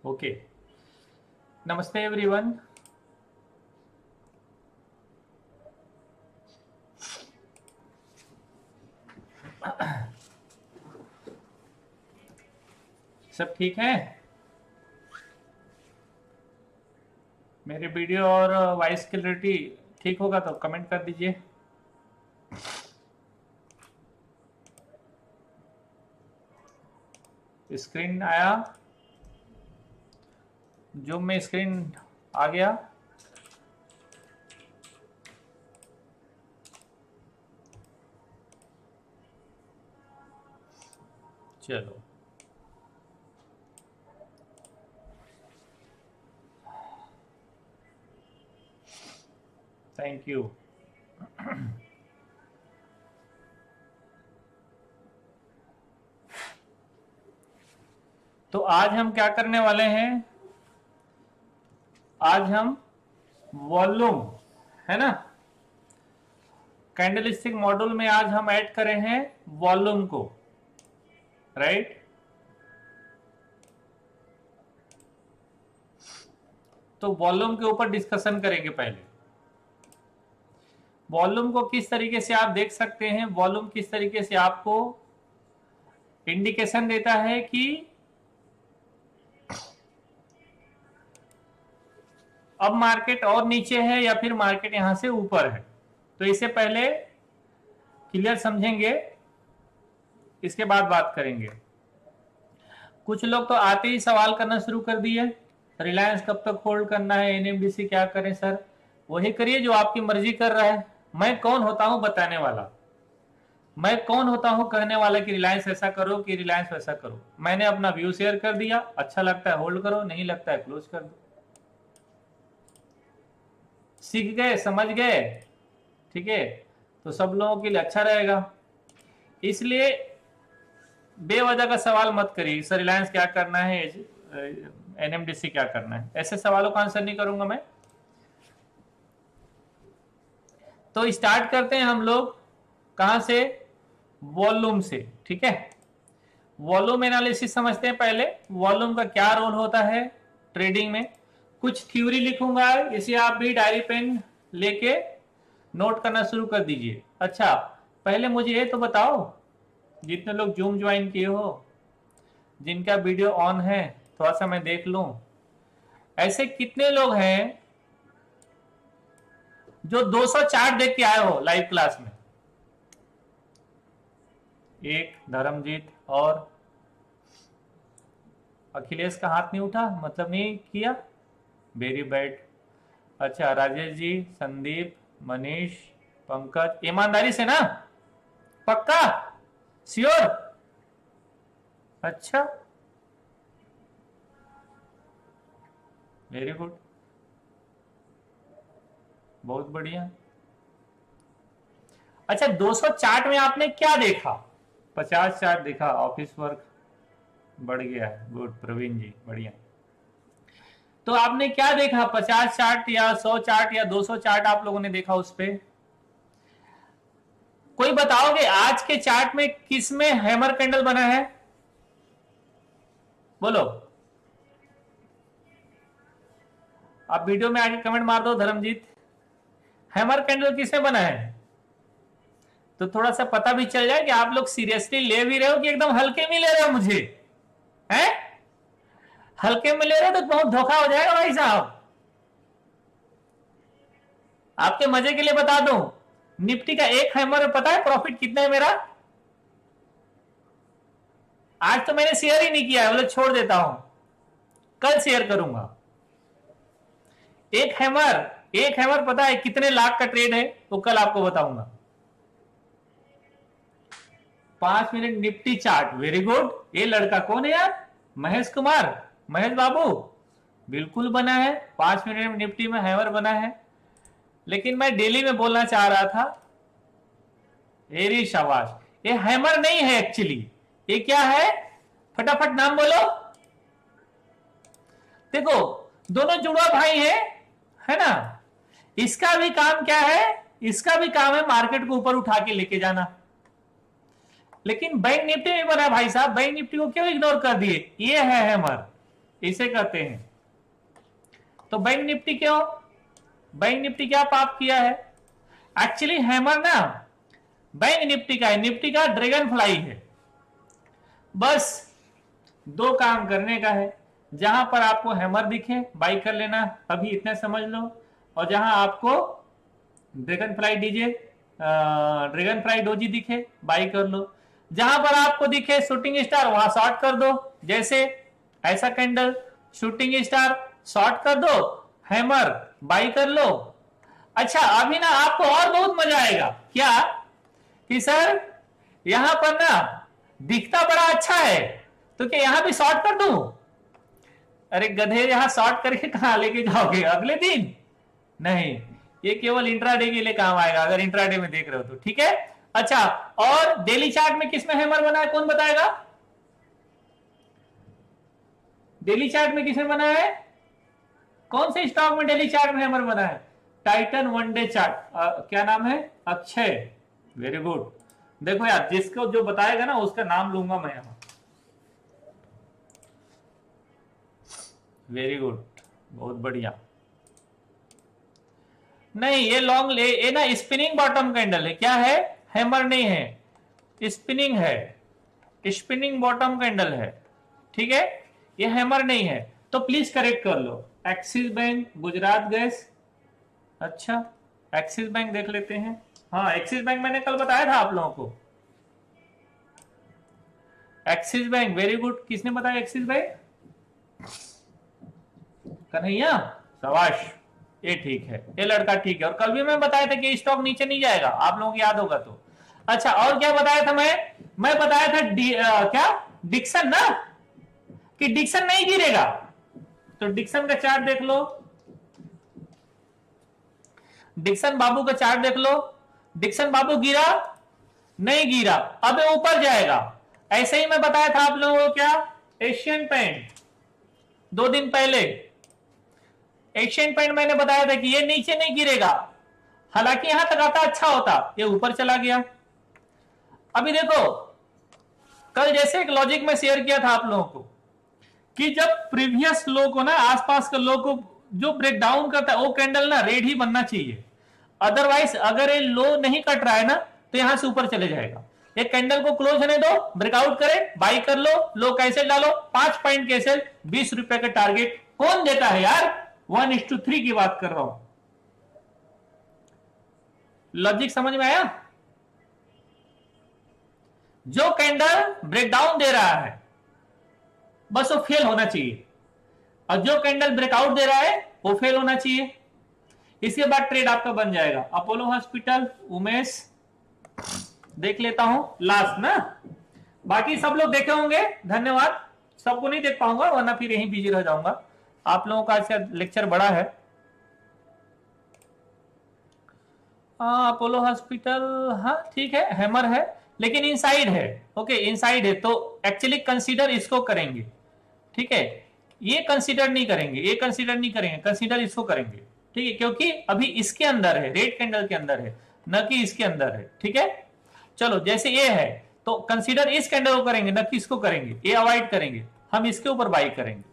Okay, नमस्ते everyone. सब ठीक है? मेरे वीडियो और वॉइस क्लैरिटी ठीक होगा तो कमेंट कर दीजिए। स्क्रीन आया, जूम में स्क्रीन आ गया। चलो, थैंक यू। तो आज हम क्या करने वाले हैं? आज हम वॉल्यूम, है ना, कैंडलस्टिक मॉड्यूल में आज हम ऐड करें हैं वॉल्यूम को, राइट? तो वॉल्यूम के ऊपर डिस्कशन करेंगे। पहले वॉल्यूम को किस तरीके से आप देख सकते हैं, वॉल्यूम किस तरीके से आपको इंडिकेशन देता है कि अब मार्केट और नीचे है या फिर मार्केट यहां से ऊपर है। तो इसे पहले क्लियर समझेंगे, इसके बाद बात करेंगे। कुछ लोग तो आते ही सवाल करना शुरू कर दिए, रिलायंस कब तक होल्ड करना है, एनएमडीसी क्या करें सर? वही करिए जो आपकी मर्जी कर रहा है। मैं कौन होता हूं बताने वाला? मैं कौन होता हूं कहने वाला कि रिलायंस ऐसा करो कि रिलायंस वैसा करो? मैंने अपना व्यू शेयर कर दिया, अच्छा लगता है होल्ड करो, नहीं लगता है क्लोज कर दो। सीख गए, समझ गए? ठीक है, तो सब लोगों के लिए अच्छा रहेगा। इसलिए बेवजह का सवाल मत करिए, सर रिलायंस क्या करना है, एनएमडीसी क्या करना है, ऐसे सवालों का आंसर नहीं करूंगा मैं। तो स्टार्ट करते हैं हम लोग कहां से? वॉल्यूम से, ठीक है। वॉल्यूम एनालिसिस समझते हैं पहले। वॉल्यूम का क्या रोल होता है ट्रेडिंग में? कुछ थ्योरी लिखूंगा, इसे आप भी डायरी पेन लेके नोट करना शुरू कर दीजिए। अच्छा, पहले मुझे ये तो बताओ, जितने लोग जूम ज्वाइन किए हो, जिनका वीडियो ऑन है, थोड़ा सा मैं देख लूं। ऐसे कितने लोग हैं जो 200 चार्ट देख के आए हो लाइव क्लास में? एक धर्मजीत, और अखिलेश का हाथ नहीं उठा, मतलब नहीं किया, वेरी बैड। अच्छा, राजेश जी, संदीप, मनीष, पंकज, ईमानदारी से ना? पक्का? श्योर? अच्छा, वेरी गुड, बहुत बढ़िया। अच्छा, 200 चार्ट में आपने क्या देखा? 50 चार्ट देखा, ऑफिस वर्क बढ़ गया है, गुड प्रवीण जी, बढ़िया। तो आपने क्या देखा? 50 चार्ट या 100 चार्ट या 200 चार्ट आप लोगों ने देखा उस पे? कोई बताओगे आज के चार्ट में किस में हैमर कैंडल बना है? बोलो। आप वीडियो में आगे कमेंट मार दो धर्मजीत, हैमर कैंडल किस में बना है? तो थोड़ा सा पता भी चल जाए कि आप लोग सीरियसली ले भी रहे हो कि एकदम हल्के में ले रहे हो मुझे, हैं? हल्के में ले रहे हो तो बहुत धोखा हो जाएगा भाई साहब। आपके मजे के लिए बता दूं, निफ्टी का एक हैमर पता है प्रॉफिट कितना है मेरा? आज तो मैंने शेयर ही नहीं किया है, बोले छोड़ देता हूं, कल शेयर करूंगा। एक हैमर पता है कितने लाख का ट्रेड है? वो कल आपको बताऊंगा। 5 minute Nifty chart, very good. ये लड़का कौन है यार? महेश कुमार, महेश बाबू, बिल्कुल बना है 5 मिनट में निफ्टी में हैमर बना है। लेकिन मैं डेली में बोलना चाह रहा था, एरी शाबाश, ये हैमर नहीं है एक्चुअली, ये क्या है? फटाफट नाम बोलो। देखो दोनों जुड़वा भाई है ना। इसका भी काम क्या है? इसका भी काम है मार्केट को ऊपर उठा के लेके जाना। लेकिन बैंक निफ्टी में बना भाई साहब, बैंक निफ्टी को क्यों इग्नोर कर दिए? ये है हैमर, इसे कहते हैं। तो बैंक निफ्टी क्यों? बैंक निफ्टी क्या पाप किया है? एक्चुअली हैमर ना बैंक निफ्टी का है, निफ्टी का ड्रैगन फ्लाई है। बस 2 काम करने का है, जहां पर आपको हैमर दिखे बाई कर लेना, अभी इतना समझ लो। और जहां आपको ड्रैगन फ्लाई डोजी दिखे बाई कर लो। जहां पर आपको दिखे शूटिंग स्टार वहां शॉर्ट कर दो, जैसे ऐसा कैंडल शूटिंग स्टार शॉर्ट कर दो, हैमर बाई कर लो। अच्छा अभी ना आपको और बहुत मजा आएगा, क्या कि सर यहां पर ना दिखता बड़ा अच्छा है तो क्या यहां भी शॉर्ट कर दूं? अरे गधे, यहां शॉर्ट करके कहां लेके जाओगे अगले दिन? नहीं, ये केवल इंट्राडे के लिए काम आएगा, अगर इंट्राडे में देख रहे हो तो, ठीक है। अच्छा, और डेली चार्ट में किसमें हैमर बना है, कौन बताएगा? डेली चार्ट में किसमें बना है? कौन से स्टॉक में डेली चार्ट में हैमर बना है? टाइटन वन डे चार्ट, क्या नाम है? Akshay, very good. देखो यार, जिसको जो बताएगा ना उसका नाम लूंगा मैं यहां। वेरी गुड, बहुत बढ़िया। नहीं, ये लॉन्ग ले, ये ना स्पिनिंग बॉटम कैंडल है। क्या है? हैमर नहीं है, स्पिनिंग है, स्पिनिंग बॉटम कैंडल है, ठीक है। ये हैमर नहीं है, तो प्लीज करेक्ट कर लो। एक्सिस बैंक, गुजरात गैस, अच्छा एक्सिस बैंक देख लेते हैं। हाँ, एक्सिस बैंक मैंने कल बताया था आप लोगों को। Axis bank, very good. किसने बताया एक्सिस बैंक? कन्हैया, शाबाश, ये ठीक है, ये लड़का ठीक है। और कल भी मैं बताया था कि स्टॉक नीचे नहीं जाएगा, आप लोगों को याद होगा तो। अच्छा, और क्या बताया था मैं बताया था क्या डिक्सन ना, कि डिक्सन नहीं गिरेगा। तो डिक्सन का चार्ट देख लो, डिक्सन बाबू का चार्ट देख लो। डिक्सन बाबू गिरा? नहीं गिरा, अब ऊपर जाएगा। ऐसे ही मैं बताया था आप लोगों को, क्या एशियन पेंट 2 दिन पहले, एशियन पेंट मैंने बताया था कि ये नीचे नहीं गिरेगा, हालांकि यहां तक आता अच्छा होता, ये ऊपर चला गया। अभी देखो, कल जैसे एक लॉजिक में शेयर किया था आप लोगों को कि जब प्रीवियस लो को ना, आसपास के लो को जो ब्रेक डाउन करता है, वो कैंडल ना रेड ही बनना चाहिए। अदरवाइज अगर ये लो नहीं कट रहा है ना, तो यहां से ऊपर चले जाएगा। एक कैंडल को क्लोज होने दो, ब्रेकआउट करे, बाई कर लो कैसे डालो, 5 पॉइंट कैसे, 20 रुपए का टारगेट कौन देता है यार? 1:3 की बात कर रहा हूं। लॉजिक समझ में आया? जो कैंडल ब्रेकडाउन दे रहा है बस वो फेल होना चाहिए, और जो कैंडल ब्रेकआउट दे रहा है वो फेल होना चाहिए। इसके बाद ट्रेड आपका बन जाएगा। अपोलो हॉस्पिटल, उमेश देख लेता हूं लास्ट ना, बाकी सब लोग देखे होंगे, धन्यवाद। सबको नहीं देख पाऊंगा वरना फिर यहीं बिजी रह जाऊंगा। आप लोगों का आज का लेक्चर बड़ा है। अपोलो हॉस्पिटल, हाँ ठीक है, हैमर है लेकिन इनसाइड है। ओके, इनसाइड है तो एक्चुअली कंसीडर इसको करेंगे, ठीक है। ये कंसीडर नहीं करेंगे, ये कंसीडर नहीं करेंगे, कंसीडर इसको करेंगे, ठीक है, क्योंकि अभी इसके अंदर है, रेड कैंडल के अंदर है, न कि इसके अंदर है, ठीक है। चलो जैसे ये है तो कंसीडर इस कैंडल को करेंगे, न कि इसको करेंगे, ये अवॉइड करेंगे, हम इसके ऊपर बाई करेंगे।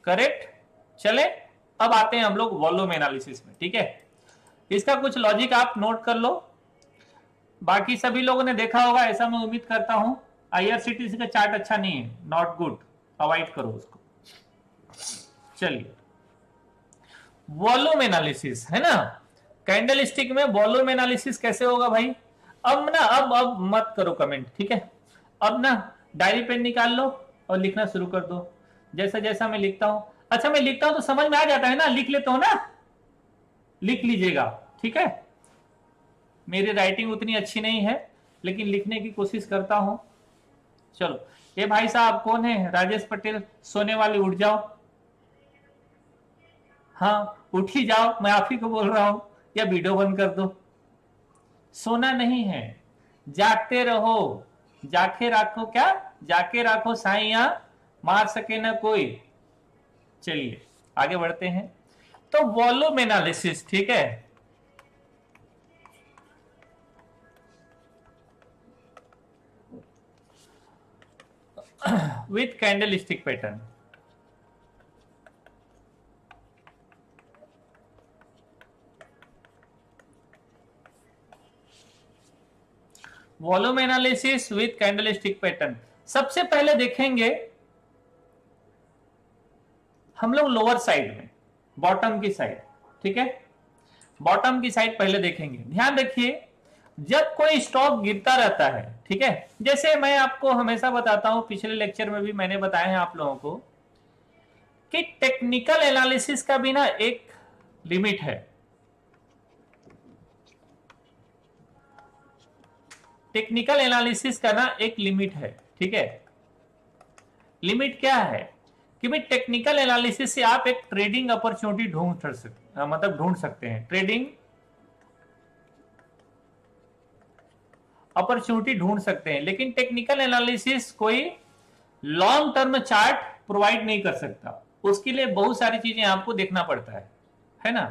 करेक्ट। चले अब आते हैं हम लोग वॉल्यूम एनालिसिस में, ठीक है। इसका कुछ लॉजिक आप नोट कर लो, बाकी सभी लोगों ने देखा होगा ऐसा मैं उम्मीद करता हूं। आईआरसीटीसी का चार्ट अच्छा नहीं है, नॉट गुड, अवॉइड करो उसको। चलिए वॉल्यूम एनालिसिस है ना, कैंडल स्टिक में वॉल्यूम एनालिसिस कैसे होगा भाई। अब ना अब मत करो कमेंट, ठीक है। अब ना डायरी पेन निकाल लो और लिखना शुरू कर दो, जैसा जैसा मैं लिखता हूं। अच्छा मैं लिखता हूं तो समझ में आ जाता है ना, लिख लेता हूं ना, लिख लीजिएगा, ठीक है। मेरी राइटिंग उतनी अच्छी नहीं है लेकिन लिखने की कोशिश करता हूं। चलो ये भाई साहब कौन है, राजेश पटेल, सोने वाले उठ जाओ, हाँ उठ ही जाओ, मैं आप ही को बोल रहा हूं, या वीडियो बंद कर दो। सोना नहीं है, जागते रहो, जाके राखो, क्या जाके राखो साइया, मार सके ना कोई। चलिए आगे बढ़ते हैं। तो वॉल्यूम एनालिसिस, ठीक है। With candle stick pattern, volume analysis with candle stick pattern. सबसे पहले देखेंगे हम लोग लोअर साइड में, बॉटम की साइड, ठीक है। बॉटम की साइड पहले देखेंगे। ध्यान रखिए जब कोई स्टॉक गिरता रहता है, ठीक है, जैसे मैं आपको हमेशा बताता हूं, पिछले लेक्चर में भी मैंने बताया है आप लोगों को कि टेक्निकल एनालिसिस का भी ना एक लिमिट है। टेक्निकल एनालिसिस का ना एक लिमिट है, ठीक है। लिमिट क्या है कि भाई टेक्निकल एनालिसिस से आप एक ट्रेडिंग अपॉर्चुनिटी ढूंढ सकते हैं, ट्रेडिंग अपॉर्चुनिटी ढूंढ सकते हैं, लेकिन टेक्निकल एनालिसिस कोई लॉन्ग टर्म चार्ट प्रोवाइड नहीं कर सकता, उसके लिए बहुत सारी चीजें आपको देखना पड़ता है ना।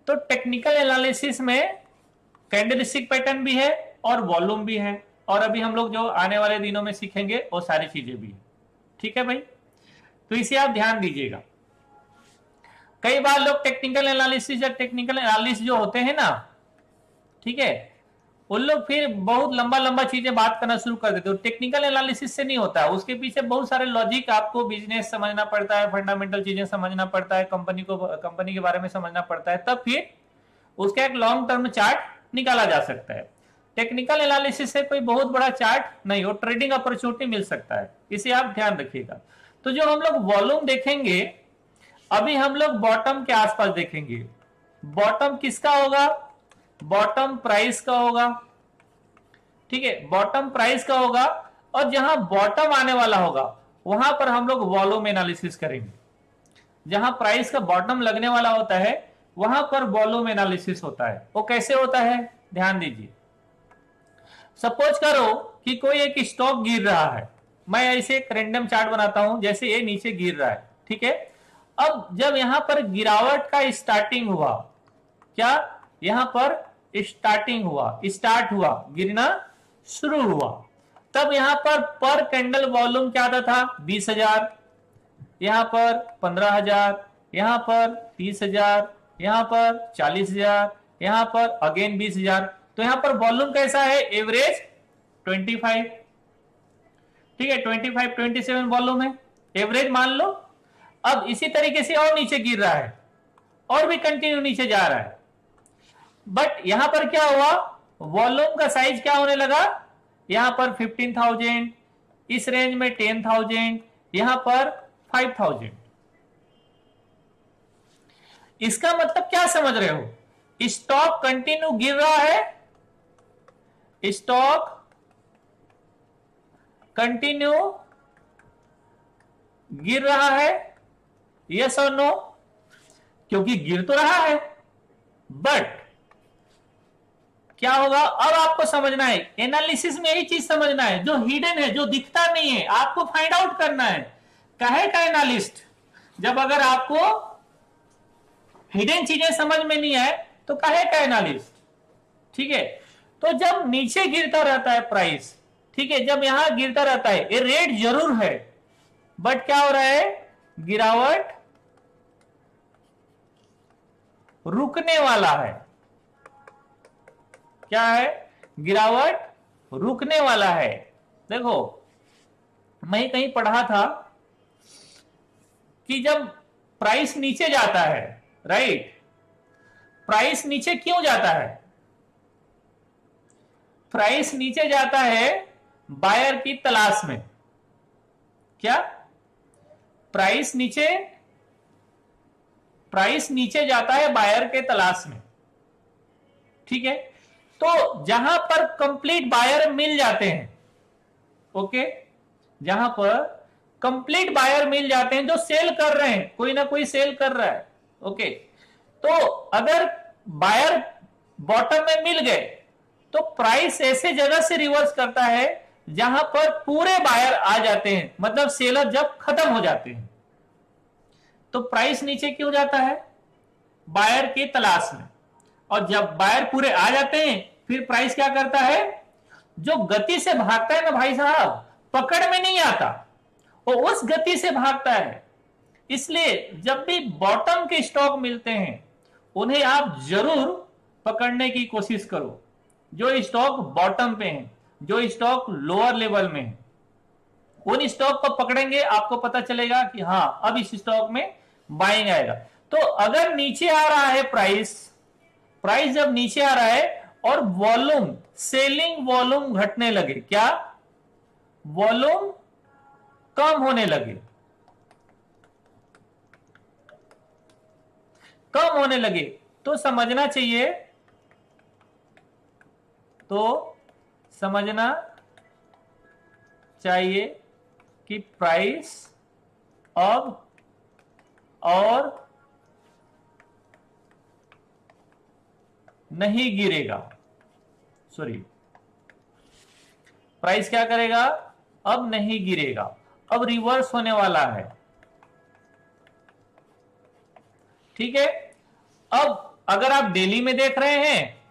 तो टेक्निकल एनालिसिस में कैंडलस्टिक पैटर्न भी है और वॉल्यूम भी है, और अभी हम लोग जो आने वाले दिनों में सीखेंगे वो सारी चीजें भी है, ठीक है भाई। तो इसे आप ध्यान दीजिएगा। कई बार लोग टेक्निकल एनालिसिस या टेक्निकल एनालिस्ट जो होते हैं ना, ठीक है, उन लोग फिर बहुत लंबा लंबा चीजें बात करना शुरू कर देते हो। टेक्निकल एनालिसिस से नहीं होता, उसके पीछे बहुत सारे लॉजिक, आपको बिजनेस समझना पड़ता है, फंडामेंटल चीजें समझना पड़ता है, कंपनी के बारे में समझना पड़ता है, तब फिर उसका एक लॉन्ग टर्म चार्ट निकाला जा सकता है। टेक्निकल एनालिसिस से कोई बहुत बड़ा चार्ट नहीं, वो ट्रेडिंग अपॉर्चुनिटी मिल सकता है, इसे आप ध्यान रखिएगा। तो जो हम लोग वॉल्यूम देखेंगे, अभी हम लोग बॉटम के आसपास देखेंगे। बॉटम किसका होगा, बॉटम प्राइस का होगा, ठीक है, बॉटम प्राइस का होगा, और जहां बॉटम आने वाला होगा वहां पर हम लोग वॉल्यूम एनालिसिस करेंगे। जहां प्राइस का बॉटम लगने वाला होता है वहां पर वॉल्यूम एनालिसिस होता है। वो कैसे होता है, ध्यान दीजिए। सपोज करो कि कोई एक स्टॉक गिर रहा है, मैं ऐसे एक रैंडम चार्ट बनाता हूं, जैसे ये नीचे गिर रहा है, ठीक है। अब जब यहां पर गिरावट का स्टार्टिंग हुआ, क्या यहां पर स्टार्टिंग हुआ, स्टार्ट हुआ, गिरना शुरू हुआ, तब यहां पर कैंडल वॉल्यूम क्या आता था, 20,000, यहां पर 15,000, यहां पर 30,000, यहां पर 40,000, यहां पर अगेन 20,000। तो यहां पर वॉल्यूम कैसा है, एवरेज 25, ठीक है, 25 27 वॉल्यूम है, एवरेज मान लो। अब इसी तरीके से और नीचे गिर रहा है और भी कंटिन्यू नीचे जा रहा है, बट यहां पर क्या हुआ, वॉल्यूम का साइज क्या होने लगा, यहां पर 15,000, इस रेंज में 10,000, यहां पर 5,000। इसका मतलब क्या समझ रहे हो, स्टॉक कंटिन्यू गिर रहा है, स्टॉक कंटिन्यू गिर रहा है, यस और नो, क्योंकि गिर तो रहा है, बट क्या होगा, अब आपको समझना है, एनालिसिस में यही चीज समझना है, जो हिडन है, जो दिखता नहीं है, आपको फाइंड आउट करना है। काहे का एनालिस्ट, जब अगर आपको हिडन चीजें समझ में नहीं आए तो काहे का एनालिस्ट। ठीक है। तो जब नीचे गिरता रहता है प्राइस, ठीक है, जब यहां गिरता रहता है, ये रेट जरूर है, बट क्या हो रहा है, गिरावट रुकने वाला है। क्या है, गिरावट रुकने वाला है। देखो, मैं कहीं पढ़ा था कि जब प्राइस नीचे जाता है, राइट, प्राइस नीचे क्यों जाता है? प्राइस नीचे जाता है बायर की तलाश में। क्या प्राइस नीचे जाता है बायर के तलाश में, ठीक है। तो जहां पर कंप्लीट बायर मिल जाते हैं, ओके, जहां पर कंप्लीट बायर मिल जाते हैं जो सेल कर रहे हैं, कोई ना कोई सेल कर रहा है, ओके, तो अगर बायर बॉटम में मिल गए तो प्राइस ऐसे जगह से रिवर्स करता है जहां पर पूरे बायर आ जाते हैं, मतलब सेलर जब खत्म हो जाते हैं। तो प्राइस नीचे क्यों जाता है? बायर की तलाश में। और जब बायर पूरे आ जाते हैं, फिर प्राइस क्या करता है, जो गति से भागता है ना भाई साहब, पकड़ में नहीं आता, वो उस गति से भागता है। इसलिए जब भी बॉटम के स्टॉक मिलते हैं, उन्हें आप जरूर पकड़ने की कोशिश करो। जो स्टॉक बॉटम पे हैं, जो स्टॉक लोअर लेवल में है, उन स्टॉक को पकड़ेंगे, आपको पता चलेगा कि हां अब इस स्टॉक में बाइंग आएगा। तो अगर नीचे आ रहा है प्राइस जब नीचे आ रहा है और वॉल्यूम, सेलिंग वॉल्यूम घटने लगे, क्या वॉल्यूम कम होने लगे, कम होने लगे, तो समझना चाहिए, कि प्राइस अब और नहीं गिरेगा। सॉरी, प्राइस क्या करेगा, अब नहीं गिरेगा, अब रिवर्स होने वाला है, ठीक है। अब अगर आप डेली में देख रहे हैं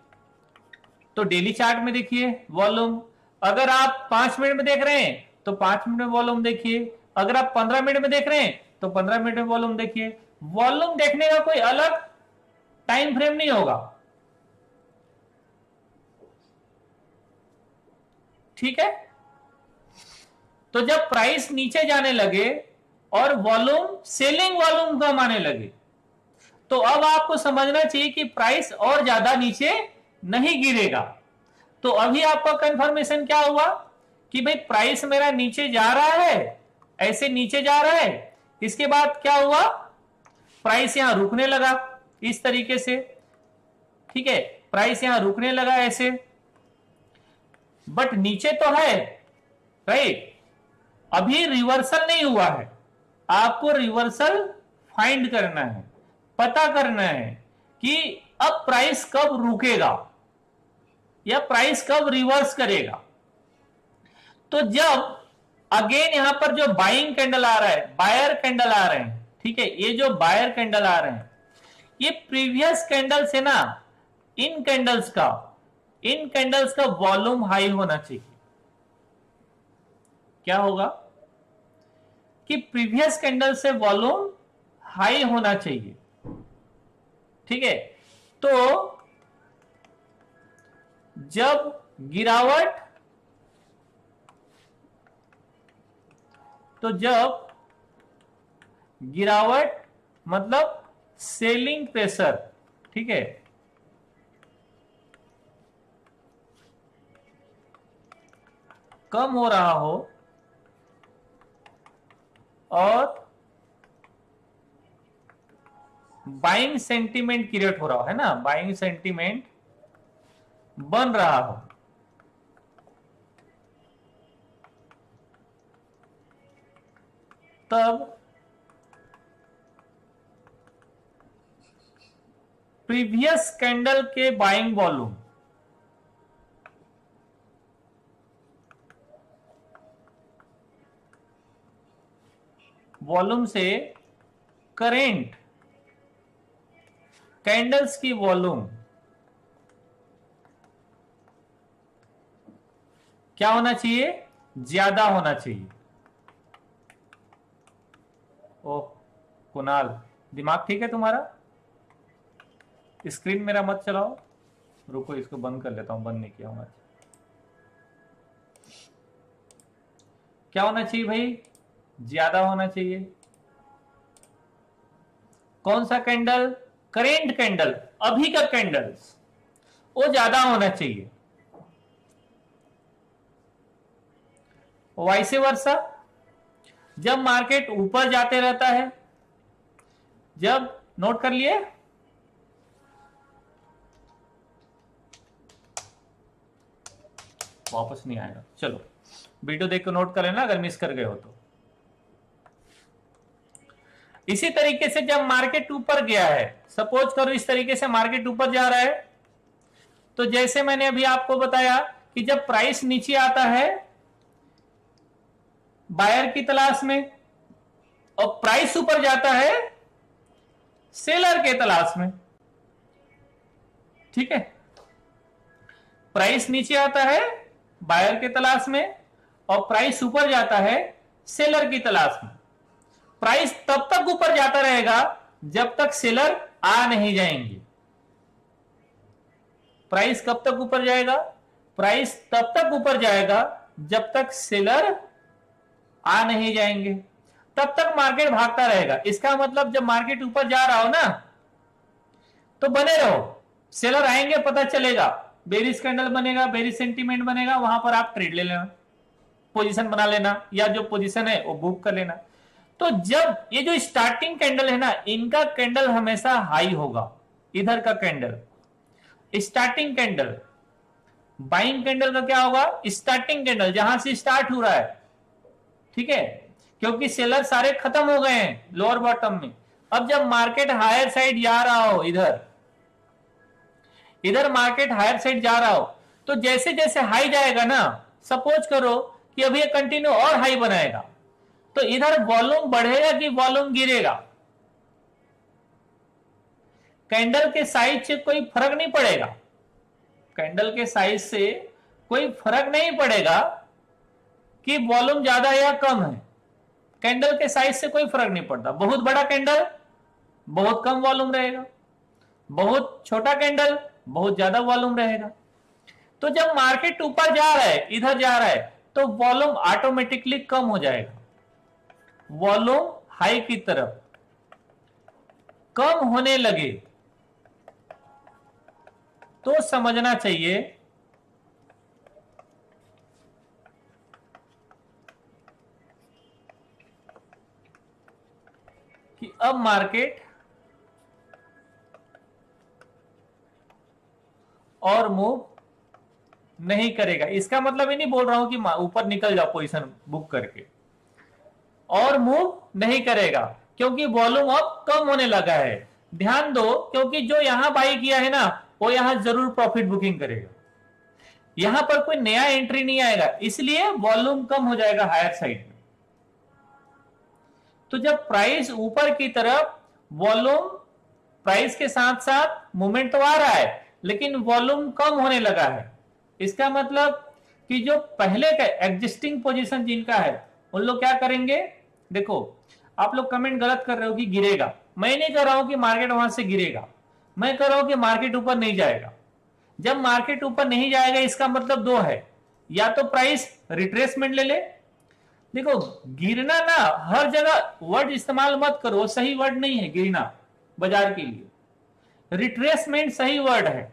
तो डेली चार्ट में देखिए वॉल्यूम, अगर आप 5 मिनट में देख रहे हैं तो 5 मिनट में वॉल्यूम देखिए, अगर आप 15 मिनट में देख रहे हैं तो 15 मिनट में वॉल्यूम देखिए। वॉल्यूम देखने का कोई अलग टाइम फ्रेम नहीं होगा, ठीक है। तो जब प्राइस नीचे जाने लगे और वॉल्यूम, सेलिंग वॉल्यूम कम आने लगे, तो अब आपको समझना चाहिए कि प्राइस और ज्यादा नीचे नहीं गिरेगा। तो अभी आपका कंफर्मेशन क्या हुआ कि भाई प्राइस मेरा नीचे जा रहा है, ऐसे नीचे जा रहा है, इसके बाद क्या हुआ, प्राइस यहां रुकने लगा इस तरीके से, ठीक है, प्राइस यहां रुकने लगा ऐसे, बट नीचे तो है, राइट, अभी रिवर्सल नहीं हुआ है। आपको रिवर्सल फाइंड करना है, पता करना है कि अब प्राइस कब रुकेगा या प्राइस कब रिवर्स करेगा। तो जब अगेन यहां पर जो बाइंग कैंडल आ रहा है, बायर कैंडल आ रहे हैं, ठीक है, ये जो बायर कैंडल आ रहे हैं, ये प्रीवियस कैंडल से ना, इन कैंडल्स का वॉल्यूम हाई होना चाहिए। क्या होगा कि प्रीवियस कैंडल से वॉल्यूम हाई होना चाहिए, ठीक है। तो जब गिरावट मतलब सेलिंग प्रेशर, ठीक है, कम हो रहा हो और बाइंग सेंटीमेंट क्रिएट हो रहा है ना, बाइंग सेंटीमेंट बन रहा हो, तब प्रीवियस कैंडल के बाइंग वॉल्यूम से करेंट कैंडल्स की वॉल्यूम क्या होना चाहिए? ज्यादा होना चाहिए। ओह कुणाल, दिमाग ठीक है तुम्हारा? स्क्रीन मेरा मत चलाओ, रुको इसको बंद कर लेता हूं, बंद नहीं किया हूं। क्या होना चाहिए भाई? ज्यादा होना चाहिए। कौन सा कैंडल? करेंट कैंडल, अभी का कैंडल्स, वो ज्यादा होना चाहिए। वाइसे वर्सा, जब मार्केट ऊपर जाते रहता है, जब, नोट कर लिए, वापस नहीं आएगा, चलो वीडियो देख के नोट कर लेना अगर मिस कर गए हो तो। इसी तरीके से जब मार्केट ऊपर गया है, सपोज करो इस तरीके से मार्केट ऊपर जा रहा है, तो जैसे मैंने अभी आपको बताया कि जब प्राइस नीचे आता है बायर की तलाश में, और प्राइस ऊपर जाता है सेलर के तलाश में, ठीक है। प्राइस नीचे आता है बायर के तलाश में, और प्राइस ऊपर जाता है सेलर की तलाश में। प्राइस तब तक ऊपर जाता रहेगा जब तक सेलर आ नहीं जाएंगे। प्राइस कब तक ऊपर जाएगा? प्राइस तब तक ऊपर जाएगा जब तक सेलर आ नहीं जाएंगे, तब तक मार्केट भागता रहेगा। इसका मतलब जब मार्केट ऊपर जा रहा हो ना, तो बने रहो, सेलर आएंगे पता चलेगा, बेरिश कैंडल बनेगा, बेरिश सेंटीमेंट बनेगा, वहां पर आप ट्रेड ले लेना, पोजीशन बना लेना, या जो पोजीशन है वो बुक कर लेना। तो जब ये जो स्टार्टिंग कैंडल है ना, इनका कैंडल हमेशा हाई होगा। इधर का candle starting candle, buying candle का क्या होगा? स्टार्टिंग कैंडल, जहां से स्टार्ट हो रहा है, ठीक है, क्योंकि सेलर सारे खत्म हो गए हैं लोअर बॉटम में। अब जब मार्केट हायर साइड जा रहा हो, इधर मार्केट हायर साइड जा रहा हो, तो जैसे जैसे हाई जाएगा ना, सपोज करो कि अभी कंटिन्यू और हाई बनाएगा, तो इधर वॉल्यूम बढ़ेगा कि वॉल्यूम गिरेगा? कैंडल के साइज से कोई फर्क नहीं पड़ेगा, कैंडल के साइज से कोई फर्क नहीं पड़ेगा कि वॉल्यूम ज्यादा या कम है। कैंडल के साइज से कोई फर्क नहीं पड़ता। बहुत बड़ा कैंडल बहुत कम वॉल्यूम रहेगा, बहुत छोटा कैंडल बहुत ज्यादा वॉल्यूम रहेगा। तो जब मार्केट ऊपर जा रहा है, इधर जा रहा है, तो वॉल्यूम ऑटोमेटिकली कम हो जाएगा। वॉल्यूम हाई की तरफ कम होने लगे तो समझना चाहिए कि अब मार्केट और मूव नहीं करेगा। इसका मतलब ये नहीं बोल रहा हूं कि ऊपर निकल जाओ पोजीशन बुक करके, और मूव नहीं करेगा, क्योंकि वॉल्यूम अब कम होने लगा है। ध्यान दो, क्योंकि जो यहां बाई किया है ना, वो यहां जरूर प्रॉफिट बुकिंग करेगा, यहां पर कोई नया एंट्री नहीं आएगा, इसलिए वॉल्यूम कम हो जाएगा हायर साइड में। तो जब प्राइस ऊपर की तरफ, वॉल्यूम प्राइस के साथ साथ मूवमेंट तो आ रहा है, लेकिन वॉल्यूम कम होने लगा है। इसका मतलब कि जो पहले का एग्जिस्टिंग पोजीशन जिनका है, उन लोग क्या करेंगे? देखो आप लोग कमेंट गलत कर रहे हो कि गिरेगा। मैं नहीं कर रहा हूं कि मार्केट वहां से गिरेगा, मैं कर रहा हूं कि मार्केट ऊपर नहीं जाएगा। जब मार्केट ऊपर नहीं जाएगा, इसका मतलब दो है, या तो प्राइस रिट्रेसमेंट ले ले। देखो गिरना ना, हर जगह वर्ड इस्तेमाल मत करो, सही वर्ड नहीं है गिरना बाजार के लिए। रिट्रेसमेंट सही वर्ड है।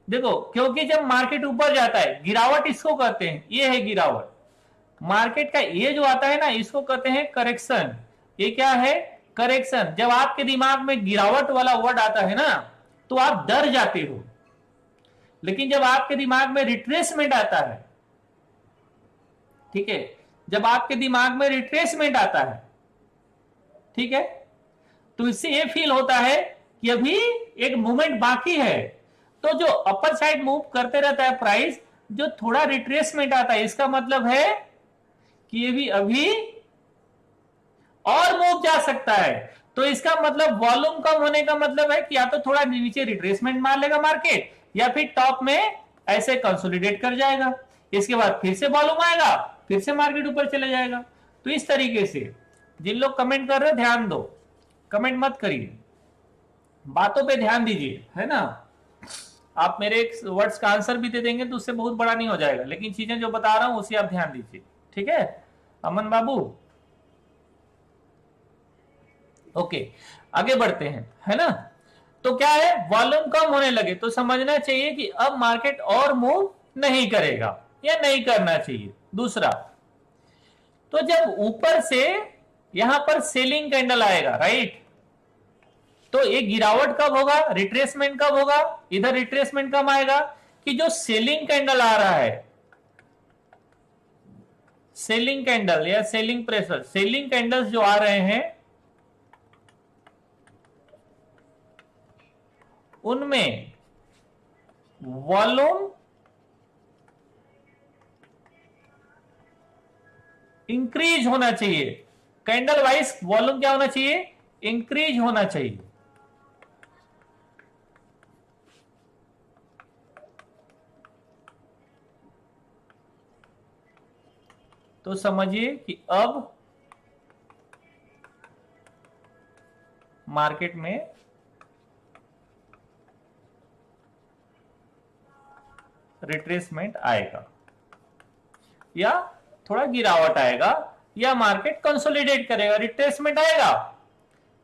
देखो क्योंकि जब मार्केट ऊपर जाता है, गिरावट इसको कहते हैं, ये है गिरावट। मार्केट का ये जो आता है ना, इसको कहते हैं करेक्शन। ये क्या है? करेक्शन। जब आपके दिमाग में गिरावट वाला वर्ड आता है ना, तो आप डर जाते हो, लेकिन जब आपके दिमाग में रिट्रेसमेंट आता है, ठीक है, जब आपके दिमाग में रिट्रेसमेंट आता है, ठीक है, तो इससे ये फील होता है कि अभी एक मूवमेंट बाकी है। तो जो अपर साइड मूव करते रहता है प्राइस, जो थोड़ा रिट्रेसमेंट आता है, इसका मतलब है कि ये भी अभी और मूव जा सकता है। तो इसका मतलब वॉल्यूम कम होने का मतलब है कि या तो थोड़ा नीचे रिट्रेसमेंट मार लेगा मार्केट, या फिर टॉप में ऐसे कंसोलिडेट कर जाएगा। इसके बाद फिर से वॉल्यूम आएगा, फिर से मार्केट ऊपर चले जाएगा। तो इस तरीके से जिन लोग कमेंट कर रहे ध्यान दो, कमेंट मत करिए, बातों पे ध्यान दीजिए, है ना। आप मेरे एक वर्ड्स का आंसर भी दे देंगे तो उससे बहुत बड़ा नहीं हो जाएगा, लेकिन चीजें जो बता रहा हूं उसी आप ध्यान दीजिए, ठीक है अमन बाबू। ओके, आगे बढ़ते हैं, है ना। तो क्या है, वॉल्यूम कम होने लगे तो समझना चाहिए कि अब मार्केट और मूव नहीं करेगा या नहीं करना चाहिए। दूसरा, तो जब ऊपर से यहां पर सेलिंग कैंडल आएगा, राइट, तो एक गिरावट कब होगा, रिट्रेसमेंट कब होगा, इधर रिट्रेसमेंट कब आएगा कि जो सेलिंग कैंडल आ रहा है, सेलिंग कैंडल या सेलिंग प्रेशर, सेलिंग कैंडल्स जो आ रहे हैं उनमें वॉल्यूम इंक्रीज होना चाहिए, कैंडल वाइज वॉल्यूम क्या होना चाहिए, इंक्रीज होना चाहिए। तो समझिए कि अब मार्केट में रिट्रेसमेंट आएगा या थोड़ा गिरावट आएगा या मार्केट कंसोलिडेट करेगा। रिट्रेसमेंट आएगा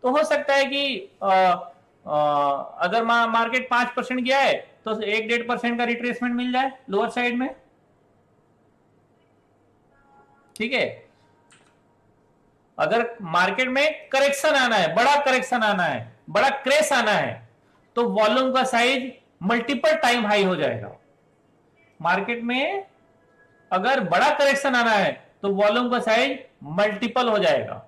तो हो सकता है कि अगर मार्केट 5% गया है तो 1-1.5% का रिट्रेसमेंट मिल जाए लोअर साइड में, ठीक है। अगर मार्केट में करेक्शन आना है, बड़ा करेक्शन आना है, बड़ा क्रैश आना है, तो वॉल्यूम का साइज मल्टीपल टाइम हाई हो जाएगा। मार्केट में अगर बड़ा करेक्शन आना है तो वॉल्यूम का साइज मल्टीपल हो जाएगा,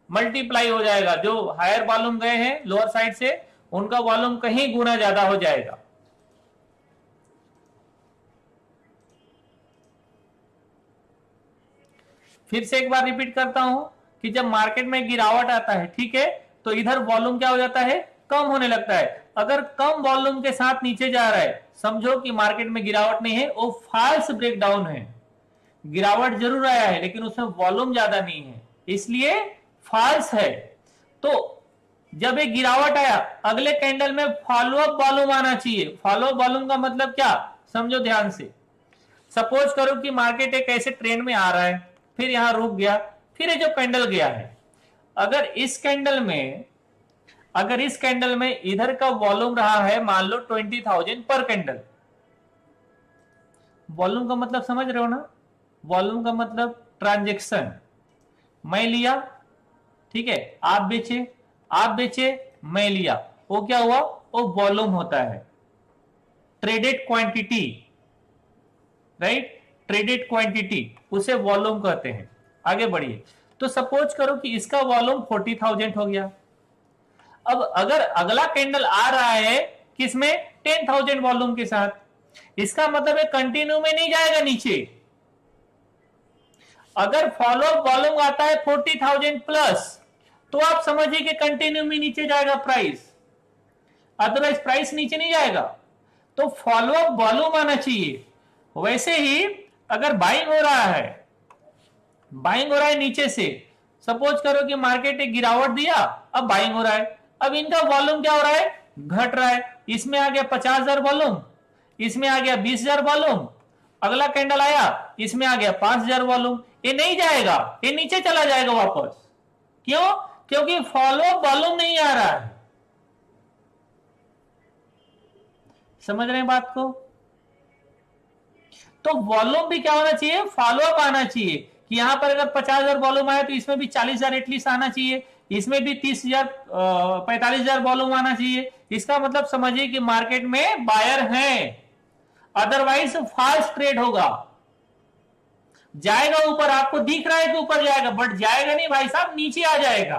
मल्टीप्लाई हो जाएगा। जो हायर वॉल्यूम गए हैं लोअर साइड से, उनका वॉल्यूम कहीं गुना ज्यादा हो जाएगा। फिर से एक बार रिपीट करता हूं कि जब मार्केट में गिरावट आता है, ठीक है, तो इधर वॉल्यूम क्या हो जाता है, कम होने लगता है। अगर कम वॉल्यूम के साथ नीचे जा रहा है, समझो कि मार्केट में गिरावट नहीं है, वो फॉल्स ब्रेकडाउन है। गिरावट जरूर आया है लेकिन उसमें वॉल्यूम ज्यादा नहीं है, इसलिए फॉल्स है। तो जब एक गिरावट आया, अगले कैंडल में फॉलोअप वॉल्यूम आना चाहिए। फॉलोअप वॉल्यूम का मतलब क्या, समझो ध्यान से। सपोज करो कि मार्केट एक ऐसे ट्रेंड में आ रहा है, फिर यहां रुक गया, फिर ये जो कैंडल गया है, अगर इस कैंडल में इधर का वॉल्यूम रहा है मान लो 20,000 पर कैंडल। वॉल्यूम का मतलब समझ रहे हो ना, वॉल्यूम का मतलब ट्रांजैक्शन। मैं लिया, ठीक है, आप बेचे, मैं लिया, वो क्या हुआ, वो वॉल्यूम होता है। Traded quantity, right, traded quantity उसे वॉल्यूम कहते हैं। आगे बढ़िए, तो सपोज करो कि इसका वॉल्यूम 40,000 हो गया। अब अगर अगला कैंडल आ रहा है किसमें, 10,000 वॉल्यूम के साथ, इसका मतलब है कंटिन्यू में नहीं जाएगा नीचे। अगर फॉलोअप वॉल्यूम आता है 40,000 प्लस, तो आप समझिए कि कंटिन्यू में नीचे जाएगा प्राइस, अदरवाइज प्राइस नीचे नहीं जाएगा। तो फॉलोअप वॉल्यूम आना चाहिए। वैसे ही अगर बाइंग हो रहा है नीचे से, सपोज करो कि मार्केट एक गिरावट दिया, अब बाइंग हो रहा है, अब इनका वॉल्यूम क्या हो रहा है, घट रहा है। इसमें आ गया 50,000 वॉल्यूम, इसमें आ गया 20,000 वॉल्यूम, अगला कैंडल आया, इसमें आ गया 5,000 वॉल्यूम। ये नहीं जाएगा, ये नीचे चला जाएगा वापस। क्यों, क्योंकि फॉलोअप वॉल्यूम नहीं आ रहा है। समझ रहे हैं बात को। तो वॉल्यूम भी क्या होना चाहिए, फॉलोअप आना चाहिए कि यहां पर अगर 50,000 वॉल्यूम आया तो इसमें भी 40,000 एटलीस्ट आना चाहिए, इसमें भी 30,000 45,000 वॉल्यूम आना चाहिए। इसका मतलब समझिए कि मार्केट में बायर हैं, अदरवाइज फॉल्स ट्रेड होगा। जाएगा ऊपर, आपको दिख रहा है कि ऊपर जाएगा, बट जाएगा नहीं भाई साहब, नीचे आ जाएगा।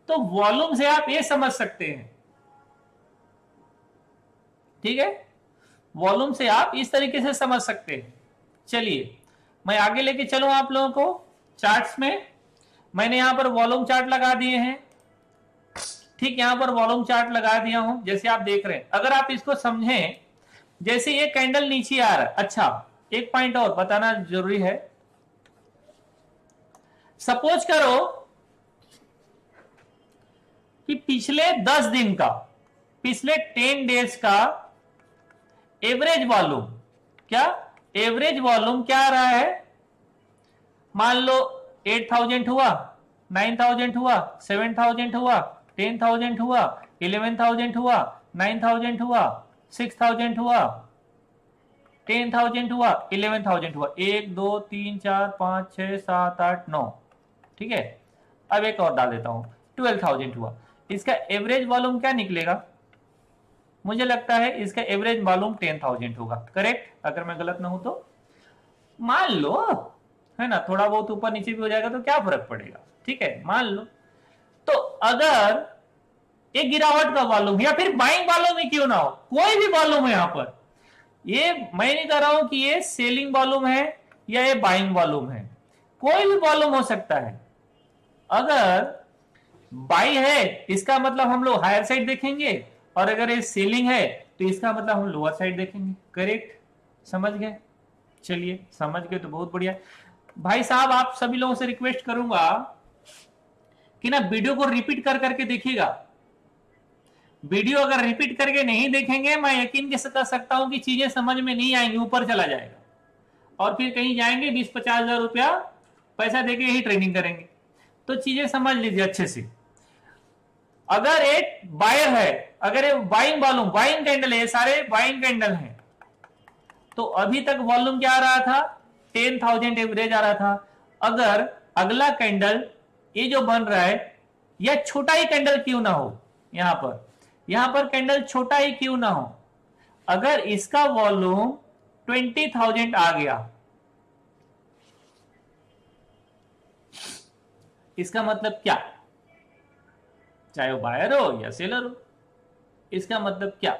तो वॉल्यूम से आप ये समझ सकते हैं, ठीक है, वॉल्यूम से आप इस तरीके से समझ सकते हैं। चलिए मैं आगे लेके चलूं आप लोगों को चार्ट्स में। मैंने यहां पर वॉल्यूम चार्ट लगा दिए हैं, ठीक, यहां पर वॉल्यूम चार्ट लगा दिया हूं, जैसे आप देख रहे हैं। अगर आप इसको समझें जैसे ये कैंडल नीचे आ रहा है। अच्छा, एक पॉइंट और बताना जरूरी है। सपोज करो कि पिछले 10 दिन का, पिछले 10 डेज का एवरेज वॉल्यूम, क्या एवरेज वॉल्यूम क्या आ रहा है? मान लो 8000 हुआ, 9000 हुआ, 7000 हुआ, 10000 हुआ, 11000 हुआ, 9000 हुआ, 6000 हुआ, 10000 हुआ, 11000 हुआ, 1 2 3 4 5 6 7 8 9। ठीक है, अब एक और डाल देता हूं, 12000 हुआ। इसका एवरेज वॉल्यूम क्या निकलेगा? मुझे लगता है इसका एवरेज वॉल्यूम 10000 होगा। करेक्ट, अगर मैं गलत ना हूं तो। मान लो, है ना, थोड़ा बहुत ऊपर नीचे भी हो जाएगा तो क्या फर्क पड़ेगा। ठीक है, मान लो। तो अगर एक गिरावट का वॉल्यूम या फिर बाइंग वॉल्यूम ही क्यों ना हो, कोई भी वॉल्यूम है यहां पर, ये मैं नहीं कह रहा हूं कि ये सेलिंग वॉल्यूम है या ये बाइंग वॉल्यूम है, कोई भी वॉल्यूम हो सकता है। अगर बाई है इसका मतलब हम लोग हायर साइड देखेंगे, और अगर ये सेलिंग है तो इसका मतलब हम लोअर साइड देखेंगे। करेक्ट, समझ गए? चलिए, समझ गए तो बहुत बढ़िया। भाई साहब, आप सभी लोगों से रिक्वेस्ट करूंगा कि ना वीडियो को रिपीट कर करके देखिएगा। वीडियो अगर रिपीट करके नहीं देखेंगे, मैं यकीन के साथ कह सकता हूं कि चीजें समझ में नहीं आएंगी, ऊपर चला जाएगा और फिर कहीं जाएंगे 20-50 हजार रुपया पैसा देके ही ट्रेनिंग करेंगे। तो चीजें समझ लीजिए अच्छे से। अगर एक बायर है, अगर ये बाइंग वॉल्यूम, बाइंग कैंडल है, सारे बाइंग कैंडल हैं, तो अभी तक वॉल्यूम क्या आ रहा था? 10000 एवरेज आ रहा था। अगर अगला कैंडल ये जो बन रहा है, या छोटा ही कैंडल क्यों ना हो, यहां पर कैंडल छोटा ही क्यों ना हो, अगर इसका वॉल्यूम 20000 आ गया, इसका मतलब क्या? चाहे वो बायर हो या सेलर हो, इसका मतलब क्या?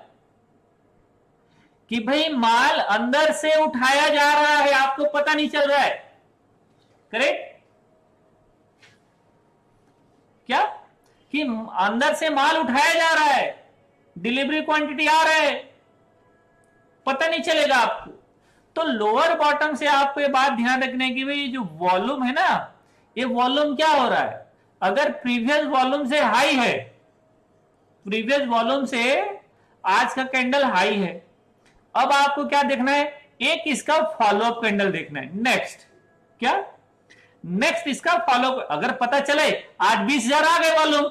कि भाई माल अंदर से उठाया जा रहा है, आपको पता नहीं चल रहा है। करेक्ट, क्या कि अंदर से माल उठाया जा रहा है, डिलीवरी क्वांटिटी आ रहा है, पता नहीं चलेगा आपको। तो लोअर बॉटम से आपको ये बात ध्यान रखने की, भाई जो वॉल्यूम है ना, ये वॉल्यूम क्या हो रहा है? अगर प्रीवियस वॉल्यूम से हाई है, प्रीवियस वॉल्यूम से आज का कैंडल हाई है, अब आपको क्या देखना है? एक इसका फॉलोअप कैंडल देखना है। नेक्स्ट क्या? नेक्स्ट इसका फॉलोअप। अगर पता चले आज 20,000 आ गए वॉल्यूम,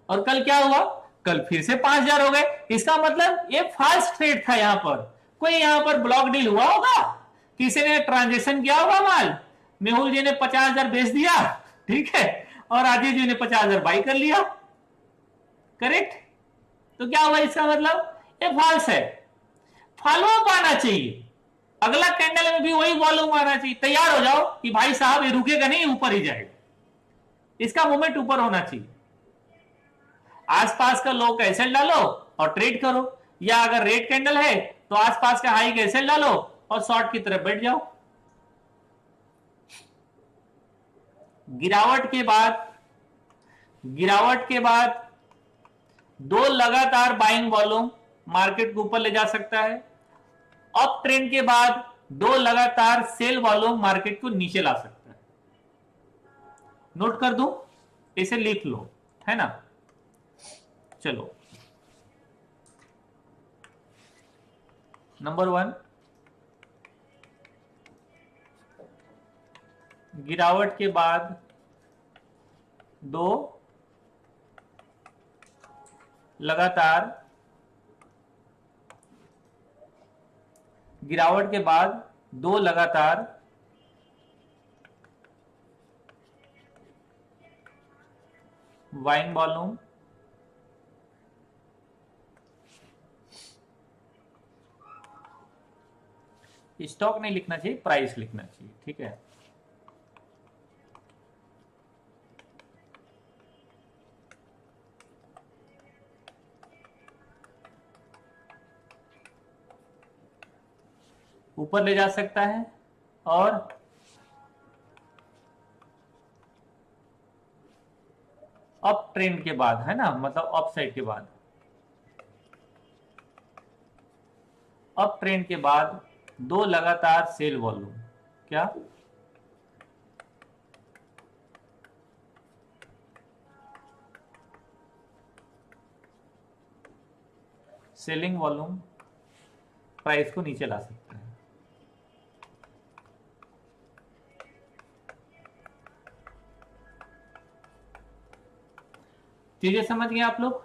और कल क्या हुआ? कल फिर से 5,000 हो गए, इसका मतलब ये फास्ट ट्रेड था। यहां पर कोई यहां पर ब्लॉक डील हुआ होगा, किसी ने ट्रांजेक्शन किया होगा, माल मेहुल जी ने 50,000 बेच दिया, ठीक है, और राजीव जी ने 50,000 बाई कर लिया। करेक्ट, तो क्या हुआ? इसका मतलब ये फॉल्स है। फॉलोअप आना चाहिए, अगला कैंडल में भी वही वॉल्यूम आना चाहिए। तैयार हो जाओ कि भाई साहब ये रुकेगा नहीं, ऊपर ही जाएगा, इसका मूवमेंट ऊपर होना चाहिए। आसपास का लो का एसएल डालो और ट्रेड करो, या अगर रेड कैंडल है तो आसपास का हाई का एसएल डालो और शॉर्ट की तरफ बैठ जाओ। गिरावट के बाद दो लगातार बाइंग वॉल्यूम मार्केट को ऊपर ले जा सकता है। अप ट्रेंड के बाद दो लगातार सेल वॉल्यूम मार्केट को नीचे ला सकता है। नोट कर दूं, इसे लिख लो, है ना। चलो, नंबर 1, गिरावट के बाद दो लगातार, गिरावट के बाद दो लगातार बाइंग वॉल्यूम, स्टॉक नहीं लिखना चाहिए, प्राइस लिखना चाहिए, ठीक है। ऊपर ले जा सकता है, और अप ट्रेंड के बाद, है ना, मतलब अप साइड के बाद। अप ट्रेंड के बाद 2 लगातार सेल वॉल्यूम, क्या सेलिंग वॉल्यूम प्राइस को नीचे ला सकते हैं। चीजें समझ गए आप लोग?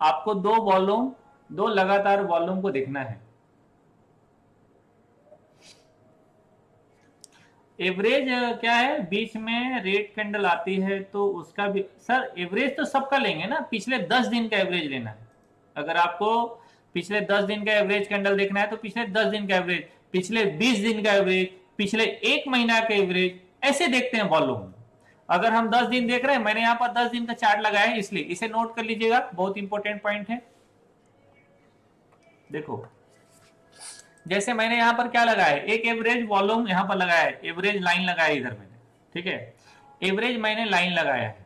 आपको दो लगातार वॉल्यूम को देखना है। एवरेज क्या है, बीच में रेड कैंडल आती है तो उसका भी सर एवरेज तो सबका लेंगे ना, पिछले 10 दिन का एवरेज लेना है। अगर आपको पिछले 10 दिन का एवरेज कैंडल देखना है तो पिछले 10 दिन का एवरेज, पिछले 20 दिन का एवरेज, पिछले 1 महीना का एवरेज, ऐसे देखते हैं वॉल्यूम। अगर हम 10 दिन देख रहे हैं, मैंने यहां पर 10 दिन का चार्ट लगाया है इसलिए इसे नोट कर लीजिएगा, बहुत इंपॉर्टेंट पॉइंट है। देखो जैसे मैंने यहां पर क्या लगाया है, एक एवरेज वॉल्यूम यहां पर लगाया है, एवरेज लाइन लगाया इधर मैंने, ठीक है, एवरेज मैंने लाइन लगाया है।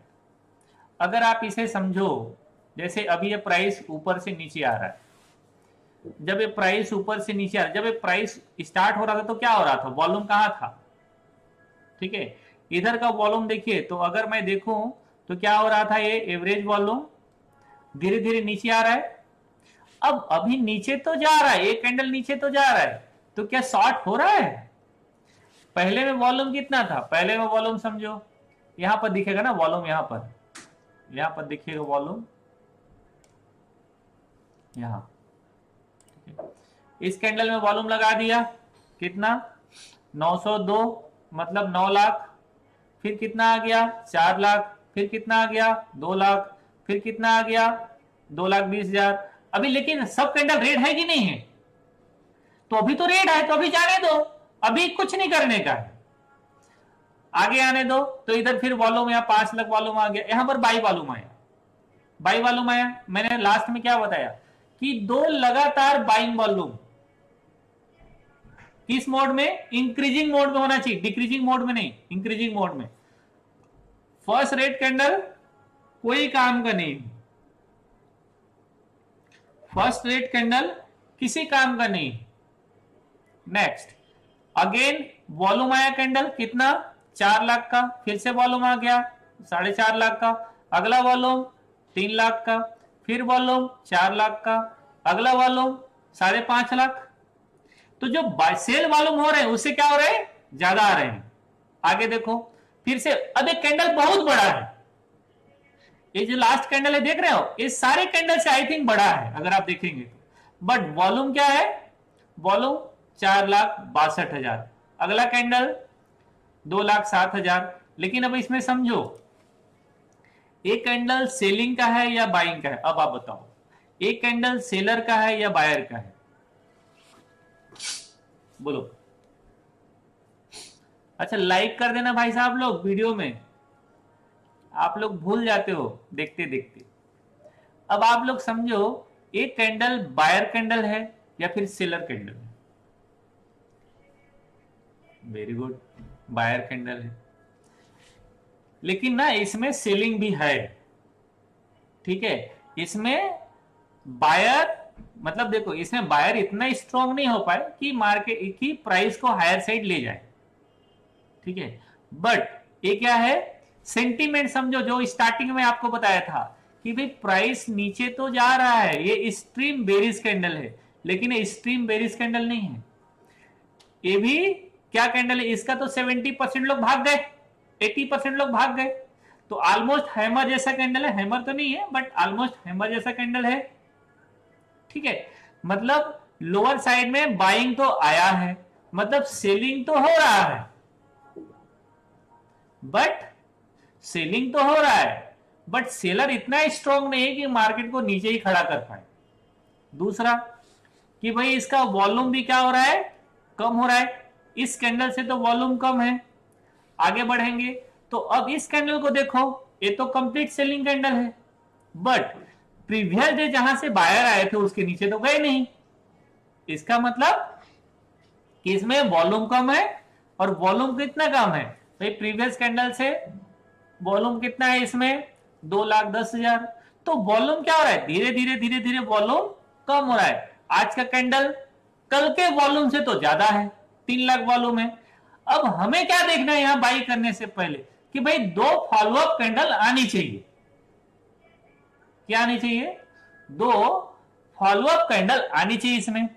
अगर आप इसे समझो, जैसे अभी ये प्राइस ऊपर से नीचे आ रहा है, जब ये प्राइस ऊपर से नीचे आ रहा है, जब ये प्राइस स्टार्ट हो रहा था तो क्या हो रहा था, वॉल्यूम कहां था, ठीक है, इधर का वॉल्यूम देखिए, तो अगर मैं देखूं तो क्या हो रहा था, ये एवरेज वॉल्यूम धीरे धीरे नीचे आ रहा है। अब अभी नीचे तो जा रहा है, एक कैंडल नीचे तो जा रहा है, तो क्या शॉर्ट हो रहा है? पहले में वॉल्यूम कितना था, पहले में वॉल्यूम समझो, यहां पर दिखेगा ना वॉल्यूम, यहां पर दिखेगा वॉल्यूम, यहां इस कैंडल में वॉल्यूम लगा दिया, कितना 902, मतलब 9 लाख, फिर कितना आ गया 4 लाख, फिर कितना आ गया 2 लाख, फिर कितना आ गया 2,20,000। अभी लेकिन सब कैंडल रेड है कि नहीं है, तो अभी तो रेड है, तो अभी जाने दो, अभी कुछ नहीं करने का है, आगे आने दो। तो इधर फिर वॉल्यूम, यहाँ 5 लाख वॉल्यूम आ गया, यहां पर बाई वॉल्यूम आया, बाई वॉल्यूम आया। मैंने लास्ट में क्या बताया कि 2 लगातार बाइंग वॉल्यूम किस मोड में, इंक्रीजिंग मोड में होना चाहिए, डिक्रीजिंग मोड में नहीं, इंक्रीजिंग मोड में। फर्स्ट रेड कैंडल कोई काम का नहीं, फर्स्ट रेड कैंडल किसी काम का नहीं। नेक्स्ट अगेन वॉल्यूम आया कैंडल, कितना 4 लाख का, फिर से वॉल्यूम आ गया 4.5 लाख का, अगला वॉल्यूम 3 लाख का, फिर वॉल्यूम 4 लाख का, अगला वॉल्यूम 5.5 लाख। तो जो सेल वॉल्यूम हो रहे हैं उससे क्या हो रहे हैं, ज्यादा आ रहे हैं। आगे देखो फिर से, अब एक कैंडल बहुत बड़ा है, ये जो लास्ट कैंडल है देख रहे हो, ये सारे कैंडल से आई थिंक बड़ा है अगर आप देखेंगे तो, बट वॉल्यूम क्या है, वॉल्यूम 4,62,000, अगला कैंडल 2,07,000। लेकिन अब इसमें समझो, एक कैंडल सेलिंग का है या बाइंग का है, अब आप बताओ, एक कैंडल सेलर का है या बायर का है, बोलो। अच्छा लाइक कर देना भाई साहब लोग वीडियो में, आप लोग भूल जाते हो देखते देखते। अब आप लोग समझो, एक कैंडल बायर कैंडल है या फिर सेलर कैंडल है, वेरी गुड, बायर कैंडल है, लेकिन ना इसमें सेलिंग भी है, ठीक है, इसमें बायर, मतलब देखो इसमें बायर इतना स्ट्रांग नहीं हो पाए कि मार्केट की प्राइस को हायर साइड ले जाए, ठीक है, बट ये क्या है, सेंटीमेंट समझो, जो स्टार्टिंग में आपको बताया था कि भाई प्राइस नीचे तो जा रहा है, ये स्ट्रीम बेरिश कैंडल है, लेकिन ये स्ट्रीम बेरिश कैंडल नहीं है, ये भी क्या कैंडल है, इसका तो 70% लोग भाग गए, 80% लोग भाग गए, तो ऑलमोस्ट हैमर जैसा कैंडल है, हैमर तो नहीं है बट ऑलमोस्ट हैमर जैसा कैंडल है, ठीक है, मतलब लोअर साइड में बाइंग तो आया है, मतलब सेलिंग तो हो रहा है, बट सेलिंग तो हो रहा है, बट सेलर इतना स्ट्रांग नहीं है कि मार्केट को नीचे ही खड़ा कर पाए। दूसरा कि भाई इसका वॉल्यूम भी क्या हो रहा है, कम हो रहा है, इस कैंडल से तो वॉल्यूम कम है। आगे बढ़ेंगे तो अब इस कैंडल को देखो, ये तो कंप्लीट सेलिंग कैंडल है, बट प्रीवियस डे जहां से बायर आए थे उसके नीचे तो गए नहीं, इसका मतलब कि इसमें वॉल्यूम कम है, और वॉल्यूम कितना कम है भाई, प्रीवियस कैंडल से वॉल्यूम कितना है इसमें 2,10,000, तो वॉल्यूम क्या हो रहा है, धीरे धीरे धीरे धीरे वॉल्यूम कम हो रहा है। आज का कैंडल कल के वॉल्यूम से तो ज्यादा है, 3 लाख वॉल्यूम है। अब हमें क्या देखना है यहां बाई करने से पहले कि भाई 2 फॉलोअप कैंडल आनी चाहिए। क्या आनी चाहिए? 2 फॉलोअप कैंडल आनी चाहिए इसमें,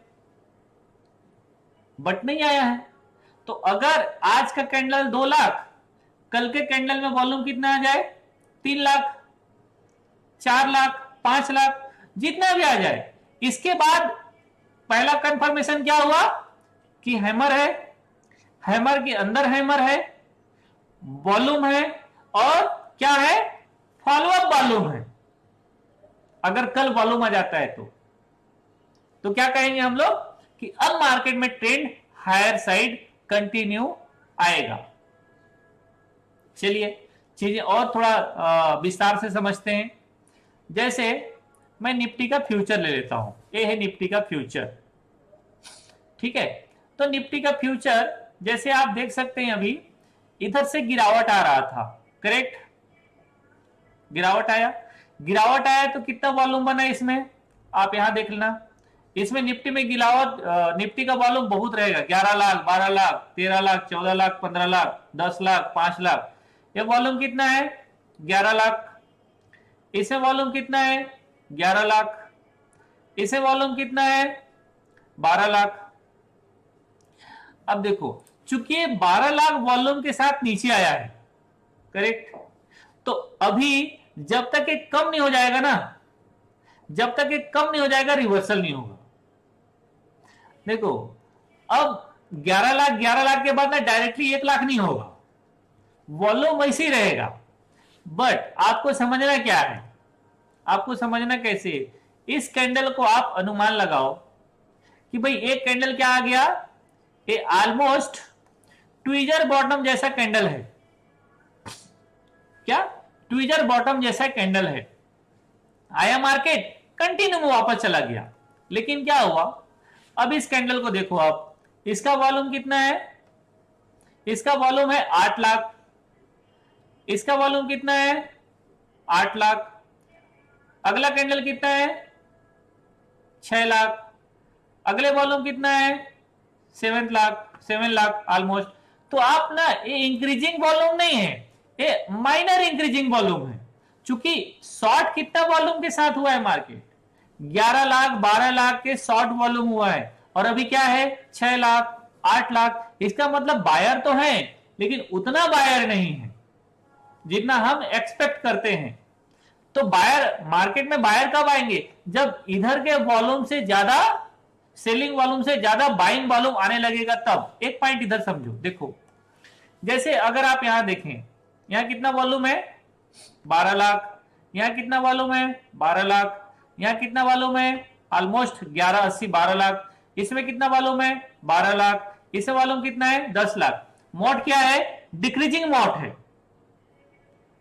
बट नहीं आया है। तो अगर आज का कैंडल 2 लाख, कल के कैंडल में वॉल्यूम कितना आ जाए? 3 लाख, 4 लाख, 5 लाख, जितना भी आ जाए। इसके बाद पहला कंफर्मेशन क्या हुआ कि हैमर है, हैमर के अंदर हैमर है, वॉल्यूम है, और क्या है? फॉलोअप वॉल्यूम है। अगर कल वॉल्यूम आ जाता है तो क्या कहेंगे हम लोग कि अब मार्केट में ट्रेंड हायर साइड कंटिन्यू आएगा। चलिए चीजें और थोड़ा विस्तार से समझते हैं। जैसे मैं निफ्टी का फ्यूचर ले लेता हूं, ये है निफ्टी का फ्यूचर, ठीक है। तो निफ्टी का फ्यूचर जैसे आप देख सकते हैं, अभी इधर से गिरावट आ रहा था, करेक्ट? गिरावट आया तो कितना वॉल्यूम बना इसमें, आप यहां देख लेना। इसमें निफ्टी में गिरावट, निफ्टी का वॉल्यूम बहुत रहेगा, 11 लाख, 12 लाख, 13 लाख, 14 लाख, 15 लाख, 10 लाख, 5 लाख। ये वॉल्यूम कितना है? 11 लाख। इसे वॉल्यूम कितना है? 11 लाख। इसे वॉल्यूम कितना है? 12 लाख। अब देखो, चूंकि ये 12 लाख वॉल्यूम के साथ नीचे आया है, करेक्ट? तो अभी जब तक ये कम नहीं हो जाएगा ना, जब तक ये कम नहीं हो जाएगा, रिवर्सल नहीं होगा। देखो, अब 11 लाख के बाद ना डायरेक्टली 1 लाख नहीं होगा, वॉल्यूम वैसे ही रहेगा। बट आपको समझना क्या है, आपको समझना कैसे? इस कैंडल को आप अनुमान लगाओ कि भाई एक कैंडल क्या आ गया, ये ऑलमोस्ट ट्विजर बॉटम जैसा कैंडल है। क्या? ट्विजर बॉटम जैसा कैंडल है। आया मार्केट, कंटिन्यू में वापस चला गया, लेकिन क्या हुआ? अब इस कैंडल को देखो आप, इसका वॉल्यूम कितना है? इसका वॉल्यूम है 8 लाख। इसका वॉल्यूम कितना है? 8 लाख। अगला कैंडल कितना है? 6 लाख। अगले वॉल्यूम कितना है? 7 लाख ऑलमोस्ट। तो आप ना, ये इंक्रीजिंग वॉल्यूम नहीं है, ये माइनर इंक्रीजिंग वॉल्यूम है। चूंकि शॉर्ट कितना वॉल्यूम के साथ हुआ है मार्केट? 11 लाख, 12 लाख के शॉर्ट वॉल्यूम हुआ है, और अभी क्या है? 6 लाख, 8 लाख। इसका मतलब बायर तो है, लेकिन उतना बायर नहीं है जितना हम एक्सपेक्ट करते हैं। तो बायर, मार्केट में बायर कब आएंगे? जब इधर के वॉल्यूम से ज्यादा, सेलिंग वॉल्यूम से ज्यादा बाइंग वॉल्यूम आने लगेगा तब। एक पॉइंट इधर समझो, देखो, जैसे अगर आप यहां देखें, यहां कितना वॉल्यूम है? 12 लाख। यहां कितना वॉल्यूम है? 12 लाख। यहां कितना वॉल्यूम है? ऑलमोस्ट 11, 80, 12 लाख। इसमें कितना वॉल्यूम है? 12 लाख। इसमें वॉल्यूम कितना है? 10 लाख। मोड क्या है? डिक्रीजिंग मोड है।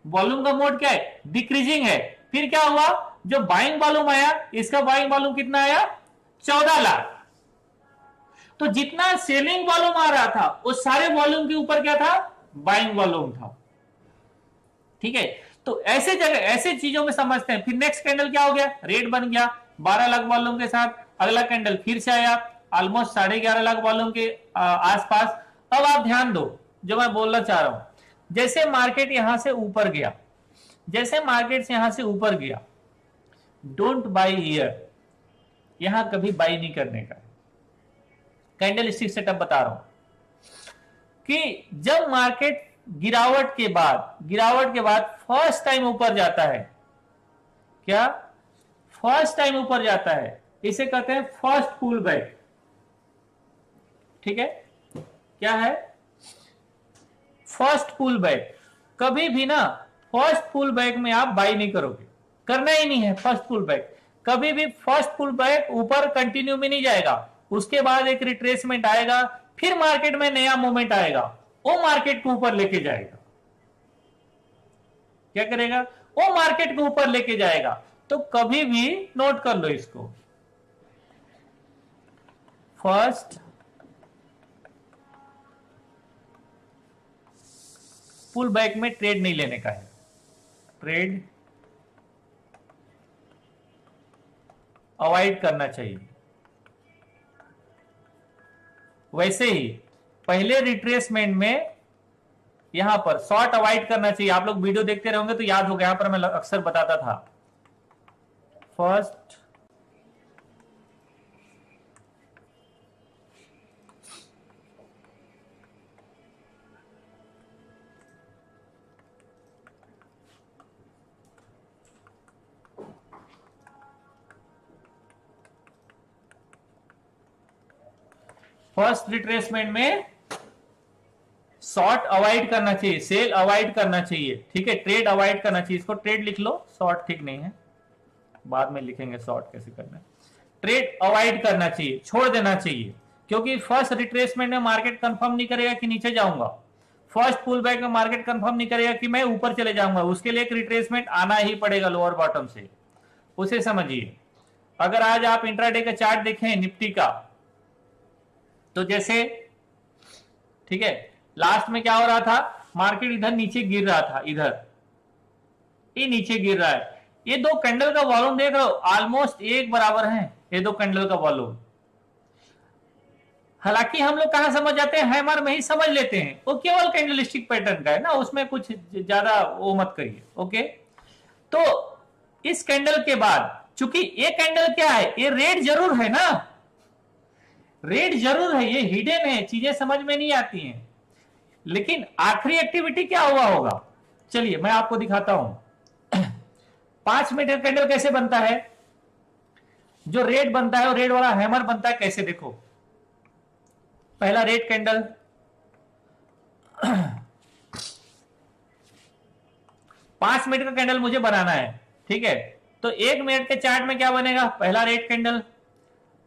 वॉल्यूम का मोड क्या है? डिक्रीजिंग है। फिर क्या हुआ? जो बाइंग वॉल्यूम आया, इसका बाइंग वॉल्यूम कितना आया? 14 लाख। तो जितना सेलिंग वॉल्यूम आ रहा था, उस सारे वॉल्यूम के ऊपर क्या था? बाइंग वॉल्यूम था। ठीक है, तो ऐसे जगह, ऐसे चीजों में समझते हैं। फिर नेक्स्ट कैंडल क्या हो गया? रेड बन गया 12 लाख वॉल्यूम के साथ। अगला कैंडल फिर से आया ऑलमोस्ट 11.5 लाख वॉल्यूम के आसपास। अब आप ध्यान दो, जो मैं बोलना चाह रहा हूं, जैसे मार्केट यहां से ऊपर गया, जैसे मार्केट से यहां से ऊपर गया, डोंट बाई हियर, यहां कभी बाई नहीं करने का। कैंडल स्टिक सेटअप बता रहा हूं कि जब मार्केट गिरावट के बाद फर्स्ट टाइम ऊपर जाता है, क्या? फर्स्ट टाइम ऊपर जाता है, इसे कहते हैं फर्स्ट पुल बैक। ठीक है, क्या है? First pull back. कभी भी ना फर्स्ट पुल बैक में आप बाई नहीं करोगे, करना ही नहीं है। फर्स्ट पुल बैक कभी भी, फर्स्ट पुल बैक ऊपर कंटिन्यू में नहीं जाएगा, उसके बाद एक रिट्रेसमेंट आएगा, फिर मार्केट में नया मूवमेंट आएगा, वो मार्केट को ऊपर लेके जाएगा। क्या करेगा? वो मार्केट को ऊपर लेके जाएगा। तो कभी भी नोट कर लो इसको, फर्स्ट पुल बैक में ट्रेड नहीं लेने का है, ट्रेड अवॉइड करना चाहिए। वैसे ही पहले रिट्रेसमेंट में यहां पर शॉर्ट अवॉइड करना चाहिए। आप लोग वीडियो देखते रहोगे तो याद होगा, यहां पर मैं अक्सर बताता था फर्स्ट रिट्रेसमेंट में शॉर्ट अवॉइड करना चाहिए, सेल अवॉइड करना चाहिए, ठीक है, ट्रेड अवॉइड करना चाहिए। इसको ट्रेड लिख लो, शॉर्ट ठीक नहीं है, बाद में लिखेंगे शॉर्ट कैसे करना है। ट्रेड अवॉइड करना चाहिए, छोड़ देना चाहिए, क्योंकि फर्स्ट रिट्रेसमेंट में मार्केट कंफर्म नहीं करेगा कि नीचे जाऊंगा, फर्स्ट पुल बैक में मार्केट कंफर्म नहीं करेगा कि मैं ऊपर चले जाऊंगा, उसके लिए एक रिट्रेसमेंट आना ही पड़ेगा लोअर बॉटम से, उसे समझिए। अगर आज आप इंट्राडे का चार्ट देखें निफ्टी का, तो जैसे ठीक है लास्ट में क्या हो रहा था, मार्केट इधर नीचे गिर रहा था, इधर ये नीचे गिर रहा है, ये दो कैंडल का वॉल्यूम देख रहे हो ऑलमोस्ट एक बराबर है, ये दो कैंडल का वॉल्यूम। हालांकि हम लोग कहां समझ जाते हैं, हैमर में ही समझ लेते हैं, वो केवल कैंडलस्टिक पैटर्न का है ना, उसमें कुछ ज्यादा वो मत करिए, ओके। तो इस कैंडल के बाद चूंकि ये कैंडल क्या है, ये रेड जरूर है ना, रेड जरूर है, ये हिडन है, चीजें समझ में नहीं आती हैं, लेकिन आखिरी एक्टिविटी क्या हुआ होगा, चलिए मैं आपको दिखाता हूं। 5 मिनट का कैंडल कैसे बनता है, जो रेड बनता है वो रेड वाला हैमर बनता है, कैसे देखो, पहला रेड कैंडल, पांच मिनट का कैंडल मुझे बनाना है, ठीक है, तो 1 मिनट के चार्ट में क्या बनेगा, पहला रेड कैंडल,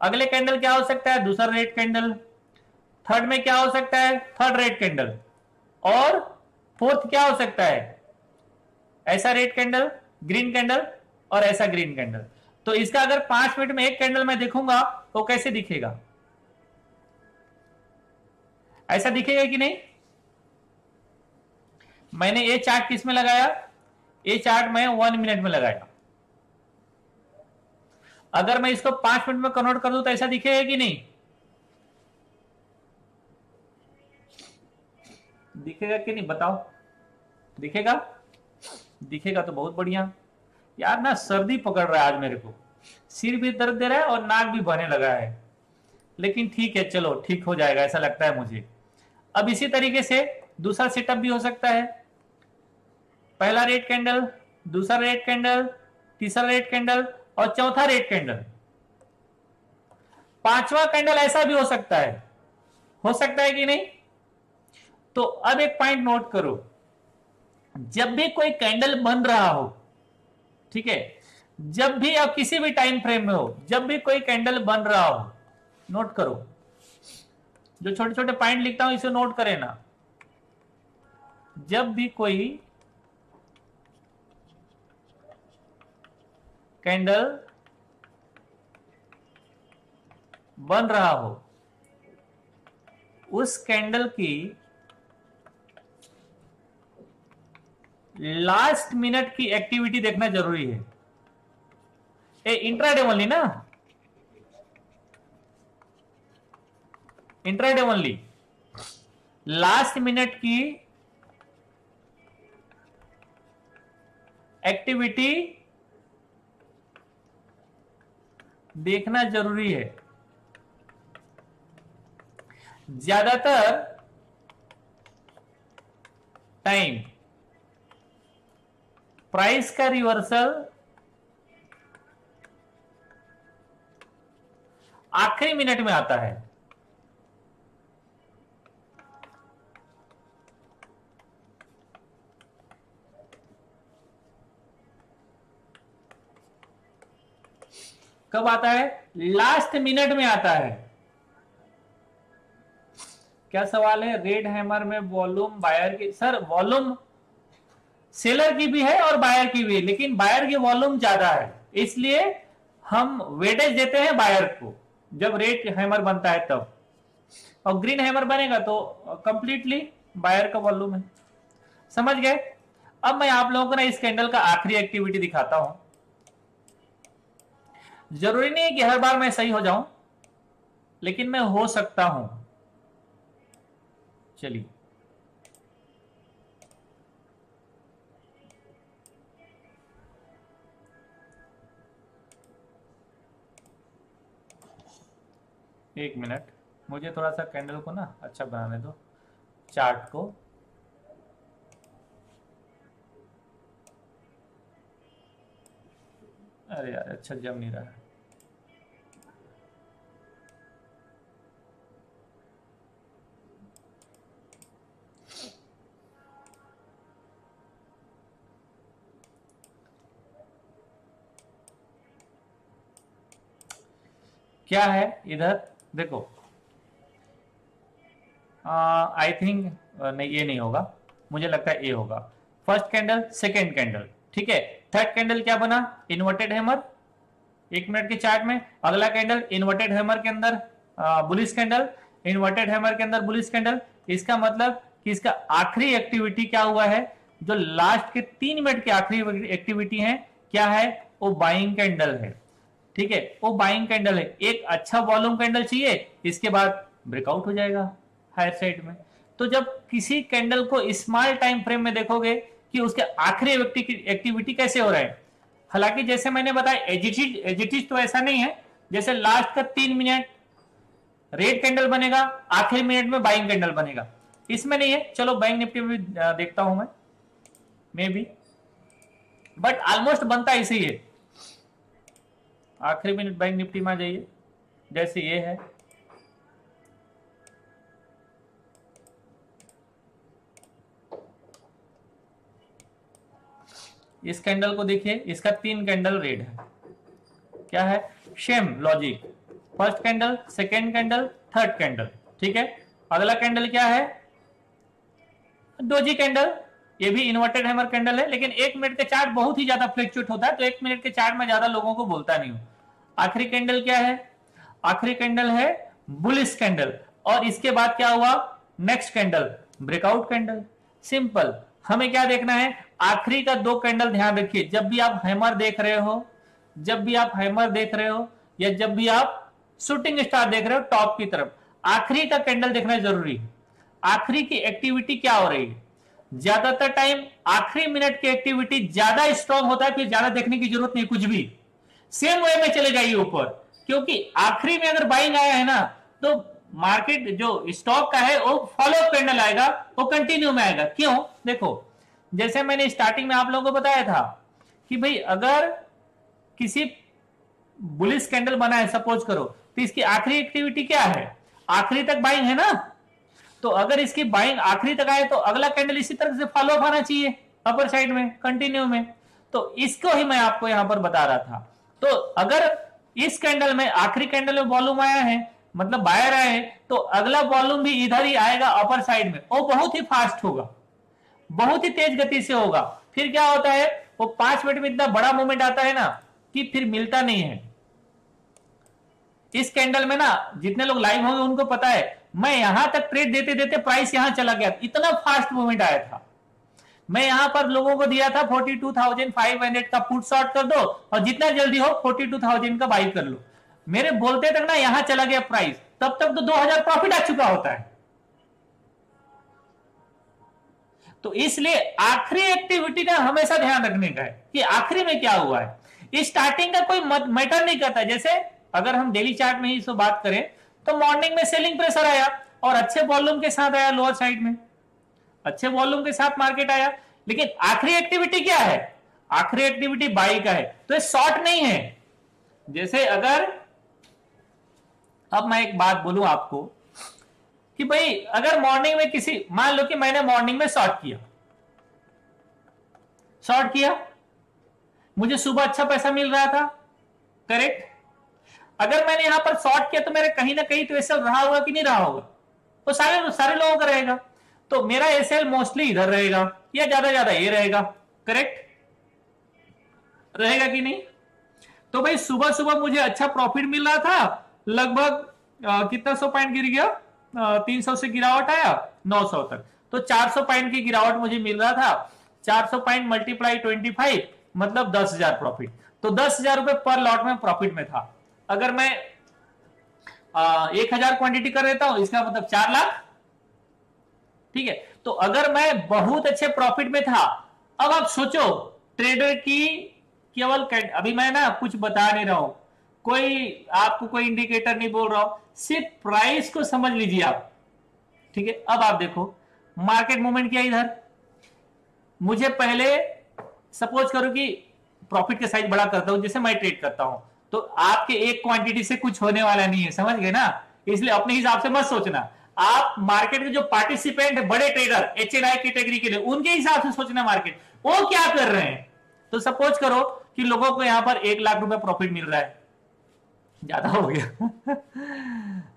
अगले कैंडल क्या हो सकता है, दूसरा रेड कैंडल, थर्ड में क्या हो सकता है, थर्ड रेड कैंडल, और फोर्थ क्या हो सकता है, ऐसा रेड कैंडल, ग्रीन कैंडल, और ऐसा ग्रीन कैंडल। तो इसका अगर 5 मिनट में एक कैंडल मैं देखूंगा तो कैसे दिखेगा, ऐसा दिखेगा कि नहीं। मैंने ये चार्ट किस में लगाया, ये चार्ट मैं 1 मिनट में लगाया, अगर मैं इसको 5 मिनट में कन्वर्ट कर दूं तो ऐसा दिखेगा कि नहीं, दिखेगा कि नहीं बताओ, दिखेगा, दिखेगा तो बहुत बढ़िया। यार ना सर्दी पकड़ रहा है आज मेरे को, सिर भी दर्द दे रहा है और नाक भी बहने लगा है, लेकिन ठीक है चलो ठीक हो जाएगा ऐसा लगता है मुझे। अब इसी तरीके से दूसरा सेटअप भी हो सकता है, पहला रेड कैंडल, दूसरा रेड कैंडल, तीसरा रेड कैंडल और चौथा रेड कैंडल, पांचवा कैंडल ऐसा भी हो सकता है कि नहीं। तो अब एक पॉइंट नोट करो, जब भी कोई कैंडल बन रहा हो, ठीक है, जब भी आप किसी भी टाइम फ्रेम में हो, जब भी कोई कैंडल बन रहा हो, नोट करो, जो छोटे छोटे पॉइंट लिखता हूं इसे नोट करें ना, जब भी कोई कैंडल बन रहा हो, उस कैंडल की लास्ट मिनट की एक्टिविटी देखना जरूरी है। ए इंट्राडे ओनली ना, इंट्राडे ओनली, लास्ट मिनट की एक्टिविटी देखना जरूरी है। ज्यादातर टाइम प्राइस का रिवर्सल आखिरी मिनट में आता है, कब आता है, लास्ट मिनट में आता है। क्या सवाल है, रेड हैमर में वॉल्यूम बायर की, सर वॉल्यूम सेलर की भी है और बायर की भी है, लेकिन बायर की वॉल्यूम ज्यादा है, इसलिए हम वेटेज देते हैं बायर को जब रेड हैमर बनता है तब, और ग्रीन हैमर बनेगा तो कंप्लीटली बायर का वॉल्यूम है। समझ गए। अब मैं आप लोगों को ना इस कैंडल का आखिरी एक्टिविटी दिखाता हूं। जरूरी नहीं है कि हर बार मैं सही हो जाऊं, लेकिन मैं हो सकता हूं। चलिए एक मिनट, मुझे थोड़ा सा कैंडल को ना अच्छा बनाने दो, चार्ट को। अरे यार अच्छा जम नहीं रहा है। क्या है इधर देखो, आई थिंक नहीं, ये नहीं होगा, मुझे लगता है ये होगा। फर्स्ट कैंडल, सेकेंड कैंडल, ठीक है। थर्ड कैंडल क्या बना, इन्वर्टेड हैमर, 1 मिनट के चार्ट में। अगला कैंडल इन्वर्टेड हैमर के अंदर बुलिश कैंडल, इन्वर्टेड हैमर के अंदर बुलिश कैंडल। इसका मतलब कि इसका आखिरी एक्टिविटी क्या हुआ है, जो लास्ट के 3 मिनट की आखिरी एक्टिविटी है, क्या है, वो बाइंग कैंडल है, ठीक है, वो बाइंग कैंडल है। एक अच्छा वॉल्यूम कैंडल चाहिए, इसके बाद ब्रेकआउट हो जाएगा हायर साइड में। तो जब किसी कैंडल को स्मॉल टाइम फ्रेम में देखोगे कि उसके आखिरी एक्टिविटी कैसे हो रहा है, हालांकि जैसे मैंने बताया एजिटिज तो ऐसा नहीं है, जैसे लास्ट का 3 मिनट रेड कैंडल बनेगा, आखिरी मिनट में बाइंग कैंडल बनेगा, इसमें नहीं है। चलो बैंक निफ्टी में भी देखता हूं मैं, मे बी, बट ऑलमोस्ट बनता ऐसे ही है। आखिरी मिनट बैंक निफ्टी में आ जाइए, जैसे ये है, इस कैंडल को देखिए, इसका 3 कैंडल रेड है, क्या है, same logic, first candle, second candle, third candle, ठीक है। अगला कैंडल क्या है, डोजी कैंडल, ये भी इन्वर्टेड हैमर कैंडल है, लेकिन 1 मिनट के चार्ट बहुत ही ज्यादा फ्लक्चुएट होता है, तो 1 मिनट के चार्ट में ज्यादा लोगों को बोलता नहीं हूं। आखिरी कैंडल क्या है, आखिरी कैंडल है बुलिश कैंडल, और इसके बाद क्या हुआ, next candle breakout candle. Simple, हमें क्या देखना है, आखिरी का 2 कैंडल ध्यान रखिए। जब भी आप हैमर देख रहे हो, जब भी आप हैमर देख रहे हो, या जब भी आप शूटिंग स्टार देख रहे हो टॉप की तरफ, आखिरी का कैंडल देखना जरूरी है। आखिरी की एक्टिविटी क्या हो रही है, ज्यादातर टाइम आखिरी मिनट की एक्टिविटी ज्यादा स्ट्रांग होता है, फिर ज्यादा देखने की जरूरत नहीं, कुछ भी सेम वे में चले जाइए ऊपर, क्योंकि आखिरी में अगर बाइंग आया है ना, तो मार्केट जो स्टॉक का है वो फॉलो कैंडल आएगा, वो कंटिन्यू में आएगा। क्यों, देखो जैसे मैंने स्टार्टिंग में आप लोगों को बताया था कि भाई अगर किसी बुलिश कैंडल बना है सपोज करो, तो इसकी आखिरी एक्टिविटी क्या है, आखिरी तक बाइंग है ना, तो अगर इसकी बाइंग आखिरी तक आए तो अगला कैंडल इसी तरह से फॉलो अप आना चाहिए अपर साइड में, कंटिन्यू में। तो इसको ही मैं आपको यहां पर बता रहा था। तो अगर इस कैंडल में आखिरी कैंडल में वॉल्यूम आया है, मतलब बायर आए हैं, तो अगला वॉल्यूम भी इधर ही आएगा अपर साइड में, वो बहुत ही फास्ट होगा, बहुत ही तेज गति से होगा। फिर क्या होता है, वो 5 मिनट में इतना बड़ा मूवमेंट आता है ना कि फिर मिलता नहीं है। इस कैंडल में ना जितने लोग लाइव होंगे उनको पता है, मैं यहां तक ट्रेड देते देते प्राइस यहां चला गया, इतना फास्ट मूवमेंट आया था। मैं यहां पर लोगों को दिया था 42,500 का पुट शॉर्ट कर दो, और जितना जल्दी हो 42,000 का बाई कर लो। मेरे बोलते तक ना यहां चला गया प्राइस, तब तक तो 2,000 प्रॉफिट आ चुका होता है। तो इसलिए आखिरी एक्टिविटी का हमेशा ध्यान रखने का है कि आखिरी में क्या हुआ है। स्टार्टिंग का कोई मैटर नहीं करता। जैसे अगर हम डेली चार्ट में ही इसको बात करें, तो मॉर्निंग में सेलिंग प्रेशर आया और अच्छे वॉल्यूम के साथ आया, लोअर साइड में अच्छे वॉल्यूम के साथ मार्केट आया, लेकिन आखिरी एक्टिविटी क्या है, आखिरी एक्टिविटी बाई का है, तो ये शॉर्ट नहीं है। जैसे अगर अब मैं एक बात बोलूं आपको कि भाई अगर मॉर्निंग में किसी, मान लो कि मैंने मॉर्निंग में शॉर्ट किया, मुझे सुबह अच्छा पैसा मिल रहा था, करेक्ट। अगर मैंने यहां पर शॉर्ट किया तो मेरा कहीं ना कहीं तो एसएल रहा होगा कि नहीं रहा होगा, तो सारे लोगों का रहेगा। तो मेरा एसएल मोस्टली इधर रहेगा या ज्यादा ये रहेगा, करेक्ट रहेगा कि नहीं। तो भाई सुबह सुबह मुझे अच्छा प्रॉफिट मिल रहा था, लगभग कितना 100 पॉइंट गिर गया, 300 से गिरावट आया 900 तक, तो 400 पॉइंट की गिरावट मुझे मिल रहा था। 400 पॉइंट मल्टीप्लाई 25 मतलब 10,000 प्रॉफिट, तो 10,000 रुपए पर लॉट में प्रॉफिट में था। अगर मैं 1,000 क्वांटिटी कर देता हूं, इसका मतलब 4 लाख, ठीक है। तो अगर मैं बहुत अच्छे प्रॉफिट में था, अब आप सोचो ट्रेडर की केवल अभी मैं ना कुछ बता नहीं रहा हूं, कोई आपको कोई इंडिकेटर नहीं बोल रहा हूं, सिर्फ प्राइस को समझ लीजिए आप। ठीक है, अब आप देखो मार्केट मूवमेंट क्या इधर, मुझे पहले सपोज करो कि प्रॉफिट का साइज बड़ा करता हूं, जैसे मैं ट्रेड करता हूं, तो आपके एक क्वांटिटी से कुछ होने वाला नहीं है, समझ गए ना। इसलिए अपने हिसाब से मत सोचना, आप मार्केट के जो पार्टिसिपेंट है, बड़े ट्रेडर एचएनआई कैटेगरी के लिए, उनके हिसाब से सोचना मार्केट वो क्या कर रहे हैं। तो सपोज करो कि लोगों को यहां पर 1 लाख रुपए प्रॉफिट मिल रहा है, ज्यादा हो गया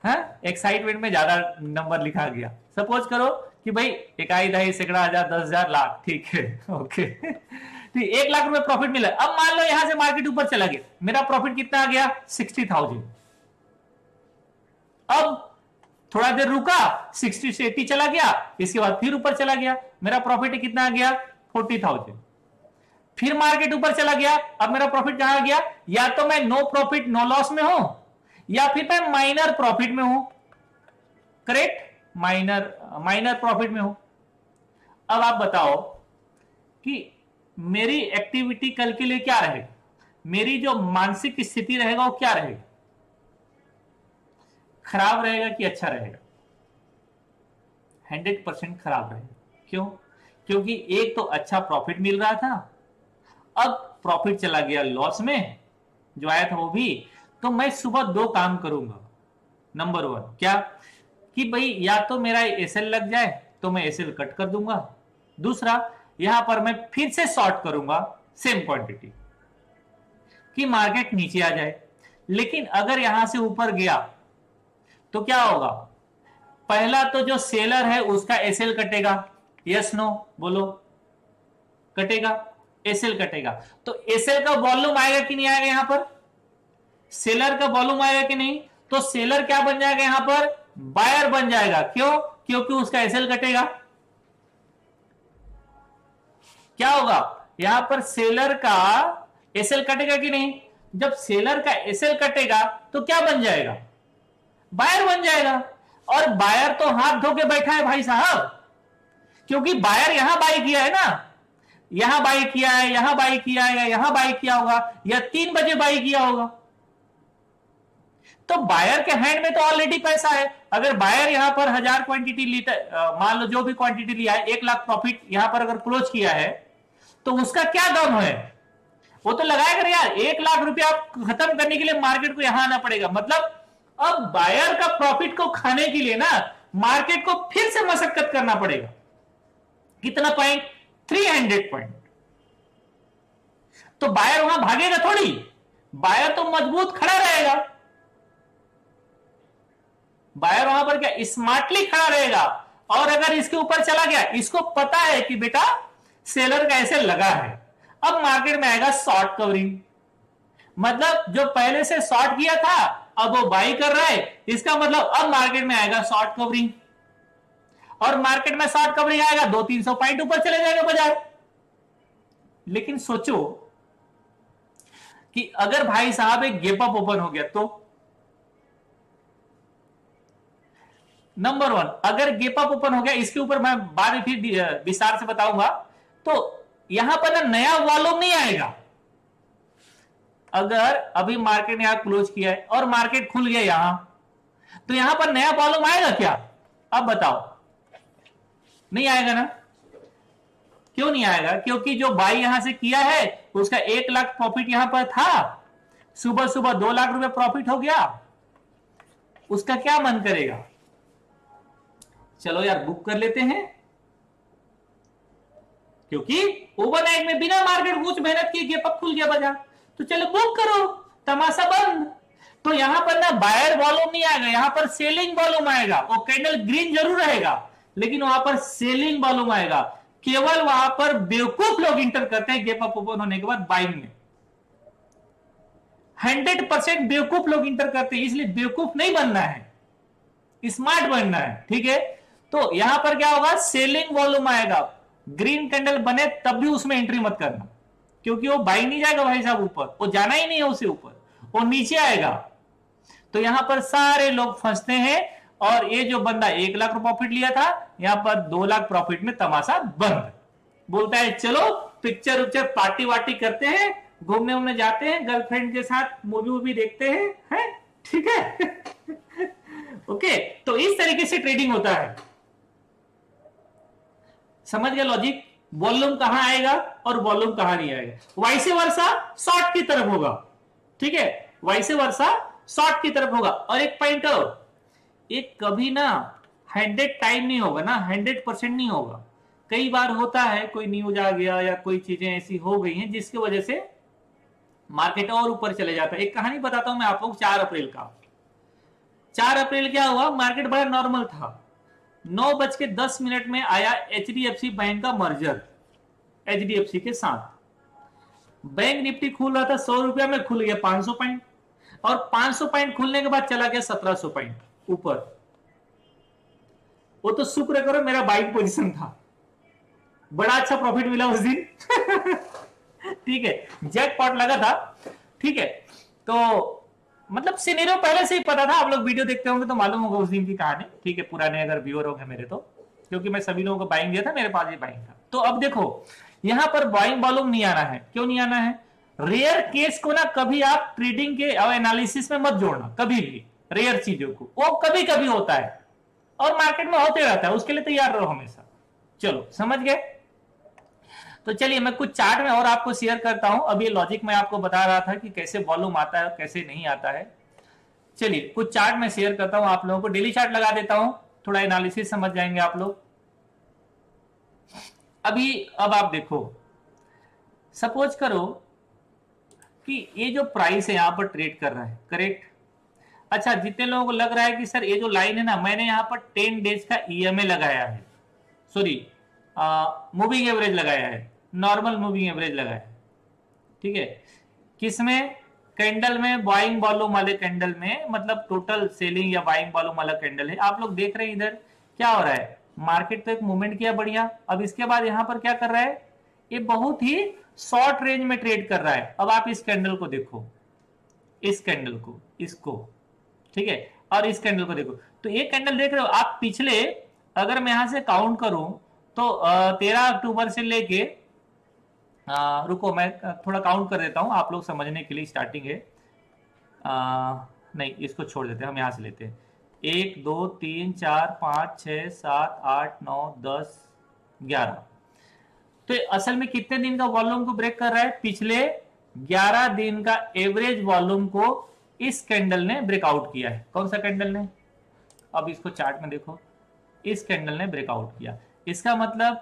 हाँ, एक्साइटमेंट में ज्यादा नंबर लिखा गया। सपोज करो कि भाई इकाई, दहाई, सैकड़ा, हजार, 10,000, लाख, ठीक है, ओके ठीक, 1 लाख रुपए प्रॉफिट मिला। अब मान लो यहां से मार्केट ऊपर चला गया, मेरा प्रॉफिट कितना आ गया 60,000। अब थोड़ा देर रुका, 60 से 80 चला गया, इसके बाद फिर ऊपर चला गया, मेरा प्रॉफिट कितना आ गया 40,000। फिर मार्केट ऊपर चला गया, अब मेरा प्रॉफिट कहां आ गया, या तो मैं नो प्रॉफिट नो लॉस में हूं, या फिर मैं माइनर प्रॉफिट में हूं, करेक्ट, माइनर प्रॉफिट में हूं। अब आप बताओ कि मेरी एक्टिविटी कल के लिए क्या रहेगा, मेरी जो मानसिक स्थिति रहेगा वो क्या रहेगा, खराब रहेगा कि अच्छा रहेगा? 100% खराब रहेगा। क्यों? क्योंकि एक तो अच्छा प्रॉफिट मिल रहा था, अब प्रॉफिट चला गया लॉस में, जो आया था वो भी। तो मैं सुबह 2 काम करूंगा। नंबर 1 क्या, कि भाई या तो मेरा एसएल लग जाए तो मैं एसएल कट कर दूंगा, दूसरा यहां पर मैं फिर से शॉर्ट करूंगा सेम क्वांटिटी, कि मार्केट नीचे आ जाए। लेकिन अगर यहां से ऊपर गया तो क्या होगा, पहला तो जो सेलर है उसका एसएल कटेगा, यस नो बोलो, कटेगा, एसएल कटेगा। तो एसएल का वॉल्यूम आएगा कि नहीं आएगा, यहां पर सेलर का वॉल्यूम आएगा कि नहीं, तो सेलर क्या बन जाएगा, यहां पर बायर बन जाएगा। क्यों? क्योंकि उसका एसएल कटेगा। क्या होगा, यहां पर सेलर का एसएल कटेगा कि नहीं, जब सेलर का एसएल कटेगा तो क्या बन जाएगा, बायर बन जाएगा। और बायर तो हाथ धो के बैठा है भाई साहब, क्योंकि बायर यहां बाई किया है ना, यहां बाई किया है, यहां बाई किया है, या यहां बाई किया होगा, या 3 बजे बाई किया होगा। तो बायर के हैंड में तो ऑलरेडी पैसा है। अगर बायर यहां पर 1000 क्वांटिटी लीटर, मान लो जो भी क्वांटिटी लिया है, 1 लाख प्रॉफिट यहां पर अगर क्लोज किया है, तो उसका क्या दाम है, वो तो लगाएगा यार। 1 लाख रुपया खत्म करने के लिए मार्केट को यहां आना पड़ेगा। मतलब अब बायर का प्रॉफिट को खाने के लिए ना मार्केट को फिर से मशक्कत करना पड़ेगा। कितना पॉइंट, 300 पॉइंट। तो बायर वहां भागेगा थोड़ी, बायर तो मजबूत खड़ा रहेगा। बायर वहां पर क्या स्मार्टली खड़ा रहेगा। और अगर इसके ऊपर चला गया, इसको पता है कि बेटा सेलर का ऐसे लगा है, अब मार्केट में आएगा शॉर्ट कवरिंग। मतलब जो पहले से शॉर्ट किया था अब वो बाई कर रहा है, इसका मतलब अब मार्केट में आएगा शॉर्ट कवरिंग। और मार्केट में शॉर्ट कवरिंग आएगा, 200-300 पॉइंट ऊपर चले जाएगा बाजार। लेकिन सोचो कि अगर भाई साहब एक गैप अप ओपन हो गया तो, नंबर 1 अगर गैप अप ओपन हो गया, इसके ऊपर मैं बाद में फिर विस्तार से बताऊंगा, तो यहां पर ना नया वॉल्यूम नहीं आएगा। अगर अभी मार्केट ने यहां क्लोज किया है और मार्केट खुल गया यहां, तो यहां पर नया वॉल्यूम आएगा क्या, अब बताओ, नहीं आएगा ना। क्यों नहीं आएगा, क्योंकि जो बाई यहां से किया है उसका 1 लाख प्रॉफिट यहां पर था, सुबह सुबह 2 लाख रुपए प्रॉफिट हो गया, उसका क्या मन करेगा, चलो यार बुक कर लेते हैं। क्योंकि ओवरनाइट में बिना मार्केट कुछ मेहनत किए गैप अप खुल गया बाजार, तो चलो बुक करो, तमाशा बंद। तो यहां पर ना बायर वॉल्यूम नहीं आएगा, यहां पर सेलिंग वॉल्यूम आएगा। वो कैंडल ग्रीन जरूर रहेगा, लेकिन वहां पर सेलिंग वॉल्यूम आएगा। केवल वहां पर बेवकूफ लोग इंटर करते हैं गैप अप ओपन होने के बाद बाइंग में। 100% बेवकूफ लोग इंटर करते हैं, इसलिए बेवकूफ नहीं बनना है, स्मार्ट बनना है। ठीक है, तो यहां पर क्या होगा, सेलिंग वॉल्यूम आएगा। ग्रीन कैंडल बने तब भी उसमें एंट्री मत करना, क्योंकि वो बाई नहीं जाएगा भाई साहब ऊपर, वो जाना ही नहीं है उसे ऊपर, वो नीचे आएगा। तो यहां पर सारे लोग फंसते हैं और ये जो बंदा 1 लाख प्रॉफिट लिया था, यहां पर 2 लाख प्रॉफिट में तमाशा बंद। बोलता है चलो पिक्चर उच्चर पार्टी वार्टी करते हैं, घूमने उमने जाते हैं, गर्लफ्रेंड के साथ मूवी वूवी देखते हैं, ठीक है। ओके, तो इस तरीके से ट्रेडिंग होता है। समझ गए लॉजिक? वॉल्यूम कहां आएगा और वॉल्यूम कहां नहीं आएगा। वाइस वर्सा शॉर्ट की तरफ होगा, ठीक है, वाइस वर्सा शॉर्ट की तरफ होगा। और एक पॉइंट और, एक कभी ना 100 टाइम नहीं होगा ना, 100% नहीं होगा। कई बार होता है कोई न्यूज आ गया या कोई चीजें ऐसी हो गई हैं जिसकी वजह से मार्केट और ऊपर चले जाता है। एक कहानी बताता हूं मैं आप लोग 4 अप्रैल का। 4 अप्रैल क्या हुआ, मार्केट बड़ा नॉर्मल था। 9:10 में आया HDFC बैंक का मर्जर HDFC के साथ। बैंक निफ्टी खुल रहा था 100 रुपया में, खुल गया 500 पॉइंट, और 500 पॉइंट खुलने के बाद चला गया 1700 पॉइंट ऊपर। वो तो शुक्र करो मेरा बाइक पोजीशन था, बड़ा अच्छा प्रॉफिट मिला उस दिन। ठीक है, जैकपॉट लगा था, ठीक है। तो मतलब सिनेरियो पहले से ही पता था, आप लोग वीडियो देखते होंगे तो मालूम होगा उस दिन की कहानी, ठीक है, पुराने अगर व्यूअर होंगे मेरे तो, क्योंकि मैं सभी लोगों को बाइंग दिया था, मेरे पास ही बाइंग था। तो अब देखो यहां पर बाइंग वॉल्यूम नहीं आना है। क्यों नहीं आना है? रेयर केस को ना कभी आप ट्रेडिंग के एनालिसिस में मत जोड़ना, कभी भी रेयर चीजों को, वो कभी कभी होता है और मार्केट में होते रहता है, उसके लिए तैयार रहो हमेशा। चलो समझ गए? तो चलिए मैं कुछ चार्ट में और आपको शेयर करता हूं। अब ये लॉजिक मैं आपको बता रहा था कि कैसे वॉल्यूम आता है और कैसे नहीं आता है। चलिए कुछ चार्ट में शेयर करता हूं आप लोगों को, डेली चार्ट लगा देता हूं, थोड़ा एनालिसिस समझ जाएंगे आप लोग। अब आप देखो, सपोज करो कि ये जो प्राइस है यहां पर ट्रेड कर रहा है, करेक्ट। अच्छा, जितने लोगों को लग रहा है कि सर ये जो लाइन है ना, मैंने यहां पर 10 डेज का EMA लगाया है, सॉरी मूविंग एवरेज लगाया है, नॉर्मल मूविंग एवरेज लगाया है, ठीक है। किसमें? कैंडल में, बाइंग वॉल्यूम वाले कैंडल में, मतलब टोटल सेलिंग या बाइंग वॉल्यूम वाला कैंडल है। आप लोग देख रहे हैं इधर क्या हो रहा है, मार्केट तो एक मूवमेंट किया बढ़िया। अब इसके बाद यहां पर क्या कर रहा है, ये बहुत ही शॉर्ट रेंज में ट्रेड कर रहा है। अब आप इस कैंडल को देखो, इस कैंडल को, इसको, ठीक है, और इस कैंडल को देखो। तो ये कैंडल देख रहे हो आप, पिछले अगर मैं यहां से काउंट करूं तो 13 अक्टूबर से लेके, रुको मैं थोड़ा काउंट कर देता हूं आप लोग समझने के लिए। स्टार्टिंग है, नहीं इसको छोड़ देते हैं, हम यहां से लेते हैं। 1 2 3 4 5 6 7 8 9 10 11। तो असल में कितने दिन का वॉल्यूम को ब्रेक कर रहा है? पिछले 11 दिन का एवरेज वॉल्यूम को इस कैंडल ने ब्रेकआउट किया है। कौन सा कैंडल ने? अब इसको चार्ट में देखो, इस कैंडल ने ब्रेकआउट किया। इसका मतलब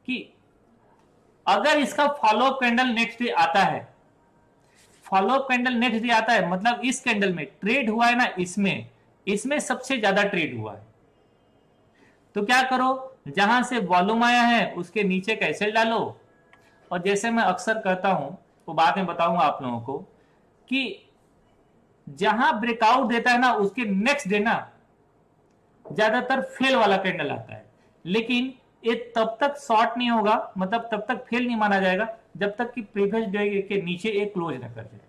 कि अगर इसका फॉलोअप कैंडल नेक्स्ट डे आता है, फॉलोअप कैंडल नेक्स्ट डे आता है, मतलब इस कैंडल में ट्रेड हुआ है ना, इसमें सबसे ज्यादा ट्रेड हुआ है। तो क्या करो, जहां से वॉल्यूम आया है उसके नीचे का एसएल डालो, और जैसे मैं अक्सर करता हूं, वो बाद में बताऊंगा आप लोगों को, कि जहां ब्रेकआउट देता है ना, उसके नेक्स्ट डे ना ज्यादातर फेल वाला कैंडल आता है। लेकिन ये तब तक शॉर्ट नहीं होगा, मतलब तब तक फेल नहीं माना जाएगा जब तक कि प्रीवियस डे के नीचे एक क्लोज ना कर जाए,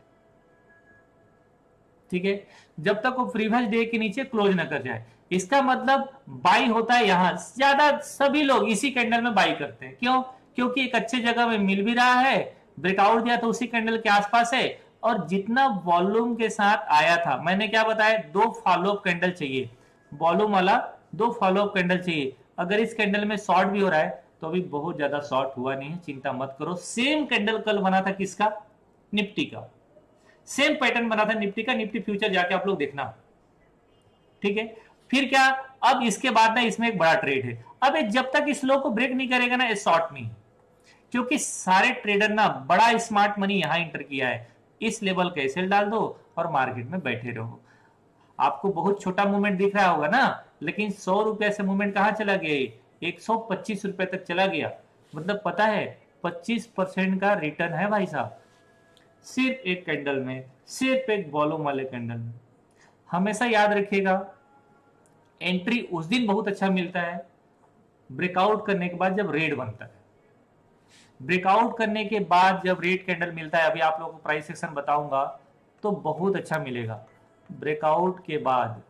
ठीक है, जब तक वो प्रीवियस डे के नीचे क्लोज ना कर जाए। इसका मतलब बाई होता है, यहां ज्यादा सभी लोग इसी कैंडल में बाई करते हैं। क्यों? क्योंकि एक अच्छे जगह में मिल भी रहा है, ब्रेकआउट दिया तो उसी कैंडल के आसपास है, और जितना वॉल्यूम के साथ आया था, मैंने क्या बताया, 2 फॉलोअप कैंडल चाहिए, वॉल्यूम वाला 2 फॉलोअप कैंडल चाहिए। अगर इस कैंडल में शॉर्ट भी हो रहा है तो अभी बहुत ज्यादा शॉर्ट हुआ नहीं है, चिंता मत करो। सेम कैंडल कल बना था किसका? निफ्टी का, सेम पैटर्न बना था निफ्टी का। निफ्टी फ्यूचर जाके आप लोग देखना, ठीक है। फिर क्या, अब इसके बाद ना इसमें एक बड़ा ट्रेड है। अब जब तक इस लो को ब्रेक नहीं करेगा ना, ये शॉर्ट नहीं, क्योंकि सारे ट्रेडर ना बड़ा स्मार्ट मनी यहां इंटर किया है। इस लेवल का एसएल डाल दो और मार्केट में बैठे रहो। आपको बहुत छोटा मूवमेंट दिख रहा होगा ना, लेकिन 100 रुपए से मूवमेंट कहां चला गया? 125 रुपए तक चला गया। मतलब पता है 25% का रिटर्न है भाई साहब, सिर्फ एक कैंडल में, सिर्फ एक वॉल्यूम वाले कैंडल में। हमेशा याद रखिएगा, एंट्री उस दिन बहुत अच्छा मिलता है ब्रेकआउट करने के बाद, जब रेड बनता है। ब्रेकआउट करने के बाद जब रेड कैंडल मिलता है, अभी आप लोगों को प्राइस सेक्शन बताऊंगा, तो बहुत अच्छा मिलेगा। ब्रेकआउट के बाद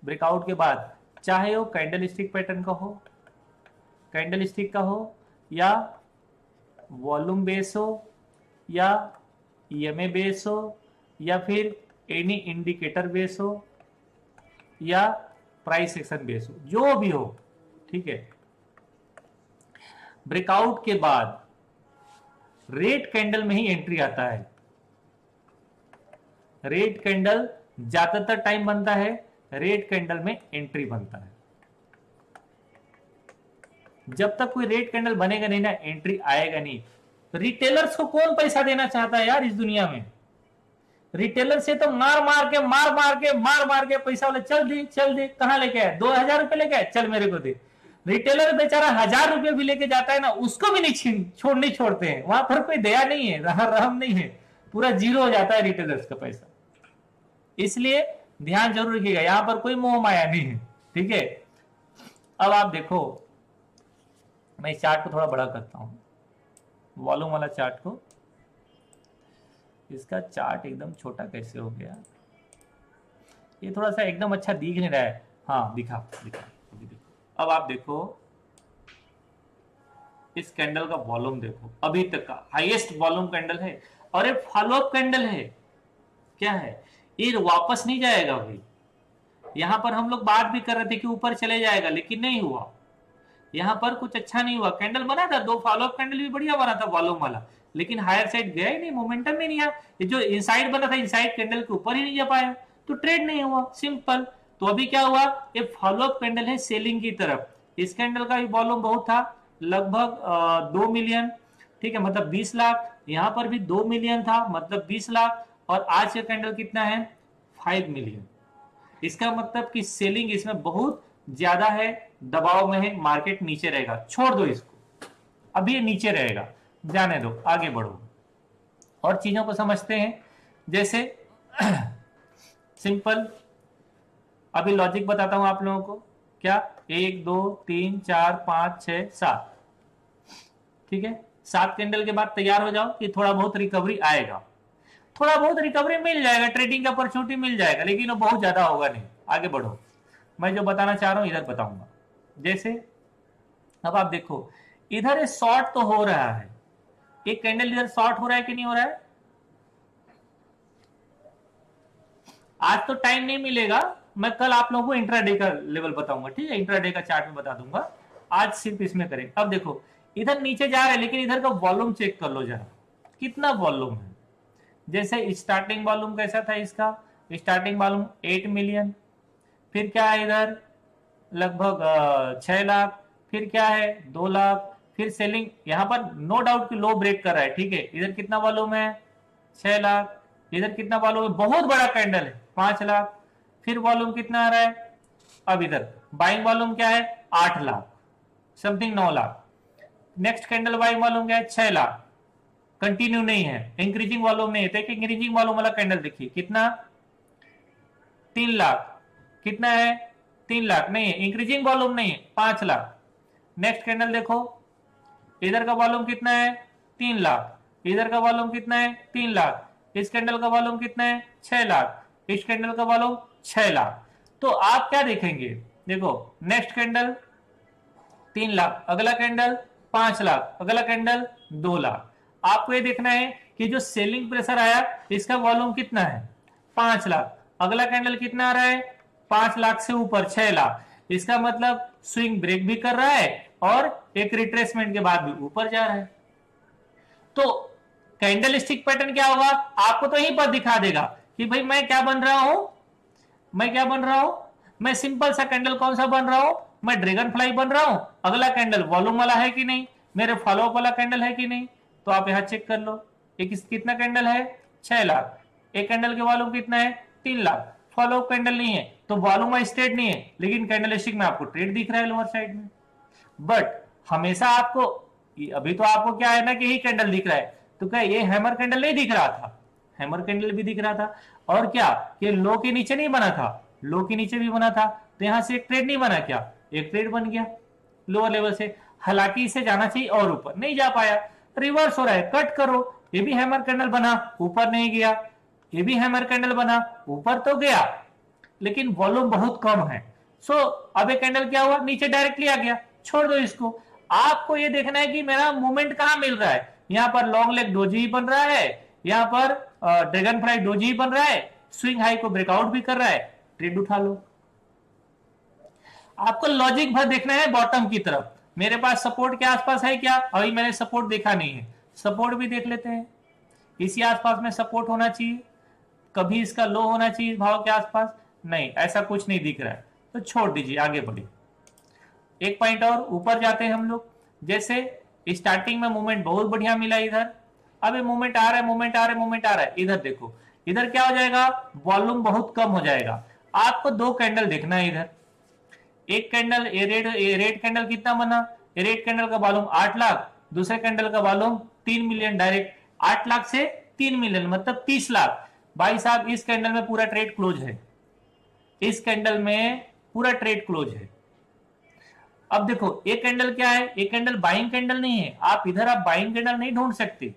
ब्रेकआउट के बाद, चाहे वो कैंडल स्टिक पैटर्न का हो, कैंडल स्टिक का हो, या वॉल्यूम बेस हो, या ईएमए बेस हो, या फिर एनी इंडिकेटर बेस हो, या प्राइस एक्शन बेस हो, जो भी हो, ठीक है। ब्रेकआउट के बाद रेड कैंडल में ही एंट्री आता है। रेड कैंडल ज्यादातर टाइम बनता है, रेड कैंडल में एंट्री बनता है। जब तक कोई रेड कैंडल बनेगा नहीं ना, एंट्री आएगा नहीं। तो रिटेलर्स को कौन पैसा देना चाहता है यार इस दुनिया में? रिटेलर से तो मार मार के पैसा वाले चल दे, कहां लेके आए? 2000 रुपए लेके आए, चल मेरे को दे। रिटेलर बेचारा 1000 रुपए भी लेके जाता है ना, उसको भी नहीं छोड़ते हैं। वहां पर कोई दया नहीं है, रहम नहीं है, पूरा जीरो हो जाता है रिटेलर्स का पैसा। इसलिए ध्यान जरूर रखिएगा, यहां पर कोई मोह माया नहीं है, ठीक है। अब आप देखो, मैं इस चार्ट को थोड़ा बड़ा करता हूं, वॉल्यूम वाला चार्ट को। इसका चार्ट एकदम छोटा कैसे हो गया? ये थोड़ा सा एकदम अच्छा दिख नहीं रहा है। हाँ, दिखा। अब आप देखो, इस कैंडल का वॉल्यूम देखो, अभी तक का हाईएस्ट वॉल्यूम कैंडल है, और ये फॉलोअप कैंडल है। क्या है ये? वापस नहीं जाएगा भाई। यहां पर हम लोग बात भी कर रहे थे कि ऊपर चले जाएगा, लेकिन नहीं हुआ। यहां पर कुछ अच्छा नहीं हुआ। कैंडल बना था, 2 फॉलोअप कैंडल भी बढ़िया बना था वॉल्यूम वाला, लेकिन हायर साइड गया ही नहीं, मोमेंटम में नहीं आया। ये जो इनसाइड बना था, इनसाइड कैंडल के ऊपर ही नहीं जा पाया, तो ट्रेड नहीं हुआ, सिंपल। तो अभी क्या हुआ? ये फॉलोअप कैंडल है सेलिंग की तरफ। इस कैंडल का भी वॉल्यूम बहुत था, लगभग 2 मिलियन, ठीक है, मतलब 20 लाख। यहां पर भी 2 मिलियन था, मतलब 20 लाख। और आज का कैंडल कितना है? 5 मिलियन। इसका मतलब कि सेलिंग इसमें बहुत ज्यादा है, दबाव में है, मार्केट नीचे रहेगा। छोड़ दो इसको, अभी ये नीचे रहेगा, जाने दो, आगे बढ़ो और चीजों को समझते हैं। जैसे सिंपल अभी लॉजिक बताता हूं आप लोगों को। क्या? 1 2 3 4 5 6 7, ठीक है। 7 कैंडल के बाद तैयार हो जाओ कि थोड़ा बहुत रिकवरी आएगा, थोड़ा बहुत रिकवरी मिल जाएगा, ट्रेडिंग का अपॉर्चुनिटी मिल जाएगा, लेकिन वो बहुत ज्यादा होगा नहीं। आगे बढ़ो, मैं जो बताना चाह रहा हूं इधर बताऊंगा। जैसे अब आप देखो, इधर ये शॉर्ट तो हो रहा है, एक कैंडल इधर शॉर्ट हो रहा है कि नहीं हो रहा है? आज तो टाइम नहीं मिलेगा, मैं कल आप लोगों को इंट्राडे का लेवल बताऊंगा, ठीक है, इंट्राडे का चार्ट में बता दूंगा। आज सिर्फ इसमें करें। अब देखो, इधर नीचे जा रहा है, लेकिन इधर का वॉल्यूम चेक कर लो जरा, कितना वॉल्यूम है। जैसे स्टार्टिंग वॉल्यूम कैसा था इसका? स्टार्टिंग वॉल्यूम 8 मिलियन, फिर क्या है इधर? लगभग 6 लाख, फिर क्या है? 2 लाख, फिर सेलिंग। यहां पर नो डाउट कि लो ब्रेक कर रहा है, ठीक है। इधर कितना वॉल्यूम है? 6 लाख। इधर कितना वॉल्यूम है? बहुत बड़ा कैंडल है, 5 लाख। फिर वॉल्यूम कितना आ रहा है? अब इधर बाइंग वॉल्यूम क्या है? 8 lakh something, 9 lakh. Next candle buying volume क्या है? 6 लाख। कंटिन्यू नहीं है, इंक्रीजिंग वॉल्यूम नहीं है। तो इंक्रीजिंग वॉल्यूम वाला कैंडल देखिए कितना? 3 लाख। कितना है? 3 लाख नहीं है, इंक्रीजिंग वॉल्यूम नहीं है, 5 लाख। नेक्स्ट कैंडल देखो, इधर का वॉल्यूम कितना है? 3 लाख। इधर का वॉल्यूम कितना है? 3 लाख। इस कैंडल का वॉल्यूम कितना है? 6 लाख। इस कैंडल का वॉल्यूम 6 लाख। तो आप क्या देखेंगे? देखो, नेक्स्ट कैंडल 3 लाख, अगला कैंडल 5 लाख, अगला कैंडल 2 लाख। आपको ये देखना है कि जो सेलिंग प्रेशर आया इसका वॉल्यूम कितना है? 5 लाख। अगला कैंडल कितना आ रहा है? 5 लाख से ऊपर 6 लाख। इसका मतलब स्विंग ब्रेक भी कर रहा है और एक रिट्रेसमेंट के बाद भी ऊपर जा रहा है। तो कैंडल स्टिक पैटर्न क्या होगा? आपको तो यहीं पर दिखा देगा कि भाई मैं क्या बन रहा हूं, मैं सिंपल सा कैंडल कौन सा बन रहा हूं? मैं ड्रैगन फ्लाई बन रहा हूं। अगला कैंडल वॉल्यूम वाला है कि नहीं, मेरे फॉलोअप वाला कैंडल है कि नहीं, तो आप यहां चेक कर लो। एक कितना कैंडल है? 6 लाख। एक कैंडल के वॉल्यूम कितना है? 3 लाख। फॉलोअप कैंडल नहीं है तो वॉल्यूम स्ट्रेट नहीं है, लेकिन कैंडल स्टिक में आपको ट्रेड दिख रहा है लोअर साइड में। बट हमेशा आपको, अभी तो आपको क्या है ना कि यही कैंडल दिख रहा है, तो क्या ये हैमर कैंडल नहीं दिख रहा था? हैमर कैंडल भी दिख रहा था। और क्या कि लो के नीचे नहीं बना था? लो के नीचे भी बना था। तो यहां से एक ट्रेड नहीं बना क्या? एक ट्रेड बन गया लोअर लेवल से। हालांकि इसे जाना चाहिए और ऊपर, नहीं जा पाया, रिवर्स हो रहा है, कट करो। ये भी हैमर कैंडल बना, ऊपर नहीं गया। ये भी हैमर कैंडल बना, ऊपर तो गया, लेकिन वॉल्यूम बहुत कम है। सो अब ये कैंडल क्या हुआ, नीचे डायरेक्टली आ गया, छोड़ दो इसको। आपको ये देखना है कि मेरा मूवमेंट कहां मिल रहा है। यहां पर लॉन्ग लेग डोजी बन रहा है, यहां पर ड्रैगन फ्लाई डोजी बन रहा है, स्विंग हाई को ब्रेकआउट भी कर रहा है, ट्रेड उठा लो। आपको लॉजिक भर देखना है बॉटम की तरफ, मेरे पास सपोर्ट के आसपास है क्या, अभी मैंने सपोर्ट देखा नहीं है, सपोर्ट भी देख लेते हैं। इसी आसपास में सपोर्ट होना चाहिए, कभी इसका लो होना चाहिए भाव के आसपास, नहीं ऐसा कुछ नहीं दिख रहा है, तो छोड़ दीजिए, आगे बढ़िए। एक पॉइंट और ऊपर जाते हैं हम लोग। जैसे स्टार्टिंग में मूवमेंट बहुत बढ़िया मिला इधर, अब ये मूवमेंट आ रहा है, मूवमेंट आ रहा है, मूवमेंट आ रहा है, इधर देखो, इधर क्या हो जाएगा, वॉल्यूम बहुत कम हो जाएगा। आपको दो कैंडल देखना है इधर, एक कैंडल रेड कैंडल कितना बना, रेड कैंडल का वॉल्यूम 8 लाख, दूसरे कैंडल का वॉल्यूम 3 मिलियन, डायरेक्ट 8 लाख से 3 मिलियन मतलब 30 लाख। भाई साहब इस कैंडल में पूरा ट्रेड क्लोज है, इस कैंडल में पूरा ट्रेड क्लोज है। अब देखो एक कैंडल क्या है, एक कैंडल बाइंग कैंडल नहीं है, आप बाइंग कैंडल नहीं ढूंढ सकते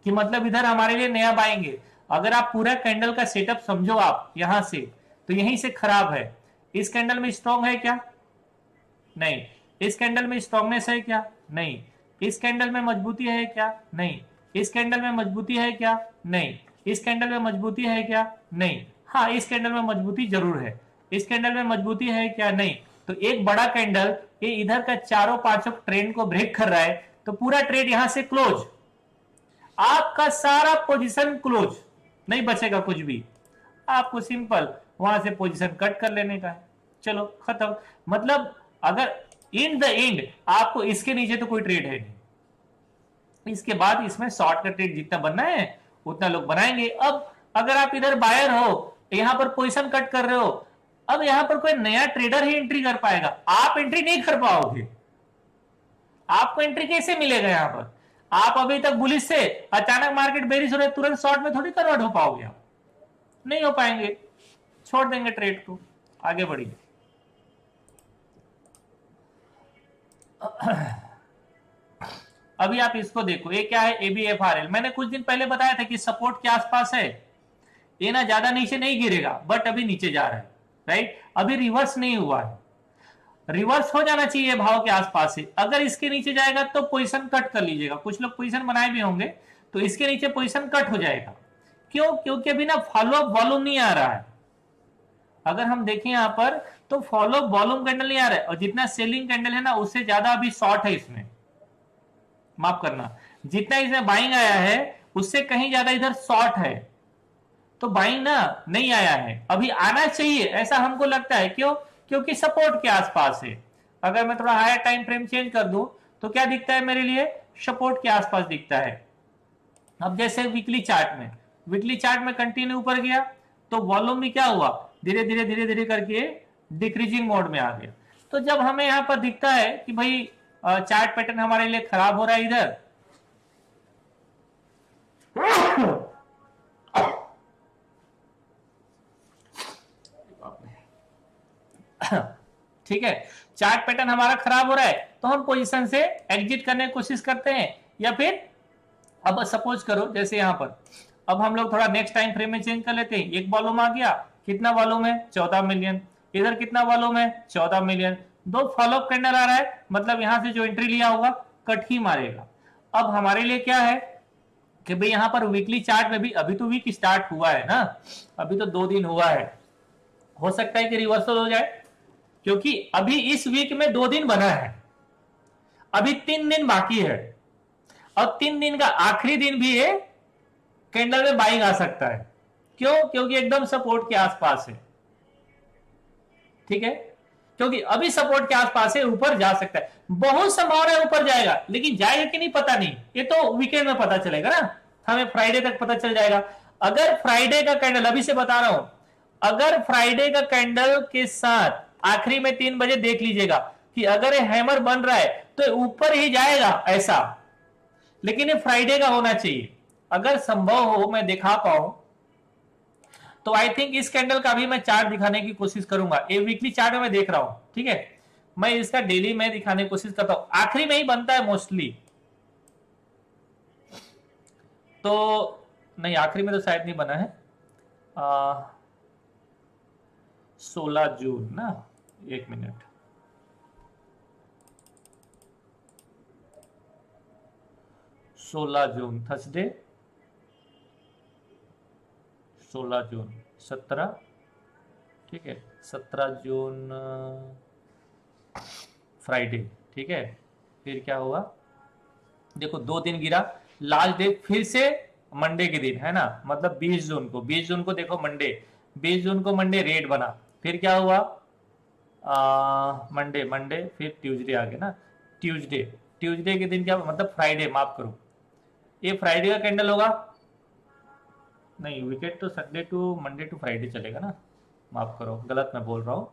कि मतलब इधर हमारे लिए नया बाइंग है। अगर आप पूरा कैंडल का सेटअप समझो आप यहां से, तो यहीं से खराब है। इस कैंडल में स्ट्रॉन्ग है क्या, नहीं। इस कैंडल में स्ट्रॉन्गनेस है क्या, नहीं। इस कैंडल में मजबूती है क्या, नहीं। इस कैंडल में मजबूती है क्या, नहीं। इस कैंडल में मजबूती है क्या, नहीं। हाँ इस कैंडल में मजबूती जरूर है, इस कैंडल में मजबूती है क्या, नहीं। तो एक बड़ा कैंडल ये इधर का चारों पांचों ट्रेंड को ब्रेक कर रहा है, तो पूरा ट्रेड यहां से क्लोज, आपका सारा पोजीशन क्लोज, नहीं बचेगा कुछ भी। आपको सिंपल वहां से पोजीशन कट कर लेने का है, चलो खत्म। मतलब अगर इन द एंड आपको इसके नीचे तो कोई ट्रेड है नहीं, इसके बाद इसमें शॉर्ट का ट्रेड जितना बनना है उतना लोग बनाएंगे। अब अगर आप इधर बायर हो, यहां पर पोजीशन कट कर रहे हो, अब यहां पर कोई नया ट्रेडर ही एंट्री कर पाएगा, आप एंट्री नहीं कर पाओगे। आपको एंट्री कैसे मिलेगा यहां पर, आप अभी तक बुलिश से अचानक मार्केट बेरिश हो रहे तुरंत शॉर्ट में थोड़ी कन्वर्ट हो पाओगे, आप नहीं हो पाएंगे, छोड़ देंगे ट्रेड को, आगे बढ़िए। अभी आप इसको देखो, ये क्या है, ABFRL, मैंने कुछ दिन पहले बताया था कि सपोर्ट के आसपास है, ये ना ज्यादा नीचे नहीं गिरेगा, बट अभी नीचे जा रहा है, राइट। अभी रिवर्स नहीं हुआ है, रिवर्स हो जाना चाहिए भाव के आसपास से। अगर इसके नीचे जाएगा तो पोजीशन कट कर लीजिएगा, कुछ लोग पोजीशन बनाए भी होंगे, तो इसके नीचे पोजीशन कट हो जाएगा। क्यों, क्योंकि अभी ना फॉलो अप वॉल्यूम नहीं आ रहा है। अगर हम देखें यहां पर तो फॉलो अप वॉल्यूम कैंडल नहीं आ रहा है, और जितना सेलिंग कैंडल है ना उससे ज्यादा अभी शॉर्ट है इसमें, माफ करना, जितना इसमें बाइंग आया है उससे कहीं ज्यादा इधर शॉर्ट है, तो बाइंग ना नहीं आया है, अभी आना चाहिए ऐसा हमको लगता है। क्यों, क्योंकि सपोर्ट के आसपास है। अगर मैं थोड़ा हायर टाइम फ्रेम चेंज कर दूं तो क्या दिखता है मेरे लिए, सपोर्ट के आसपास दिखता है। अब जैसे वीकली चार्ट में, वीकली चार्ट में कंटिन्यू ऊपर गया तो वॉल्यूम भी क्या हुआ, धीरे धीरे धीरे धीरे करके डिक्रीजिंग मोड में आ गया। तो जब हमें यहां पर दिखता है कि भाई चार्ट पैटर्न हमारे लिए खराब हो रहा है इधर, ठीक है, चार्ट पैटर्न हमारा खराब हो रहा है तो हम पोजीशन से एग्जिट करने की कोशिश करते हैं, या फिर अब सपोज करो जैसे यहां पर, अब हम लोग थोड़ा नेक्स्ट टाइम फ्रेम में चेंज कर लेते हैं। एक वॉल्यूम आ गया, कितना वॉल्यूम है, 14 मिलियन, इधर कितना वॉल्यूम है, 14 मिलियन, दो फॉलोअप कैंडल आ रहा है, मतलब यहां से जो एंट्री लिया होगा कट ही मारेगा। अब हमारे लिए क्या है कि भाई यहां पर वीकली चार्ट में भी अभी तो वीक स्टार्ट हुआ है ना, अभी तो 2 दिन हुआ है, हो सकता है कि रिवर्सल हो जाए, क्योंकि अभी इस वीक में 2 दिन बना है, अभी 3 दिन बाकी है, और 3 दिन का आखिरी दिन भी है, कैंडल में बाइंग आ सकता है। क्यों, क्योंकि एकदम सपोर्ट के आसपास है, ठीक है, क्योंकि अभी सपोर्ट के आसपास है, ऊपर जा सकता है, बहुत संभावना है ऊपर जाएगा, लेकिन जाएगा कि नहीं पता नहीं, ये तो वीकेंड में पता चलेगा ना, हमें फ्राइडे तक पता चल जाएगा। अगर फ्राइडे का कैंडल, अभी से बता रहा हूं, अगर फ्राइडे का कैंडल के साथ आखिरी में 3 बजे देख लीजिएगा कि अगर ये हैमर बन रहा है तो ऊपर ही जाएगा ऐसा, लेकिन ये फ्राइडे का होना चाहिए। अगर संभव हो मैं दिखा पाऊं तो आई थिंक इस कैंडल का भी मैं चार्ट दिखाने की कोशिश करूंगा, ये वीकली चार्ट में मैं देख रहा हूं, ठीक है, मैं इसका डेली में दिखाने की कोशिश करता हूं, आखिरी में ही बनता है मोस्टली, तो नहीं आखिरी में तो शायद नहीं बना है, 16 जून ना, 1 मिनट, 16 जून थर्सडे, 16 जून 17, ठीक है, 17 जून फ्राइडे, ठीक है। फिर क्या हुआ, देखो 2 दिन गिरा, लास्ट डे फिर से मंडे के दिन है ना, मतलब 20 जून को, 20 जून को देखो मंडे, 20 जून को मंडे रेड बना। फिर क्या हुआ, मंडे मंडे, फिर ट्यूसडे आ गया ना, ट्यूसडे, ट्यूसडे के दिन क्या, मतलब फ्राइडे, माफ करो, ये फ्राइडे का कैंडल होगा, नहीं विकेट तो Sunday to Monday to Friday चलेगा ना, माफ करो गलत मैं बोल रहा हूँ।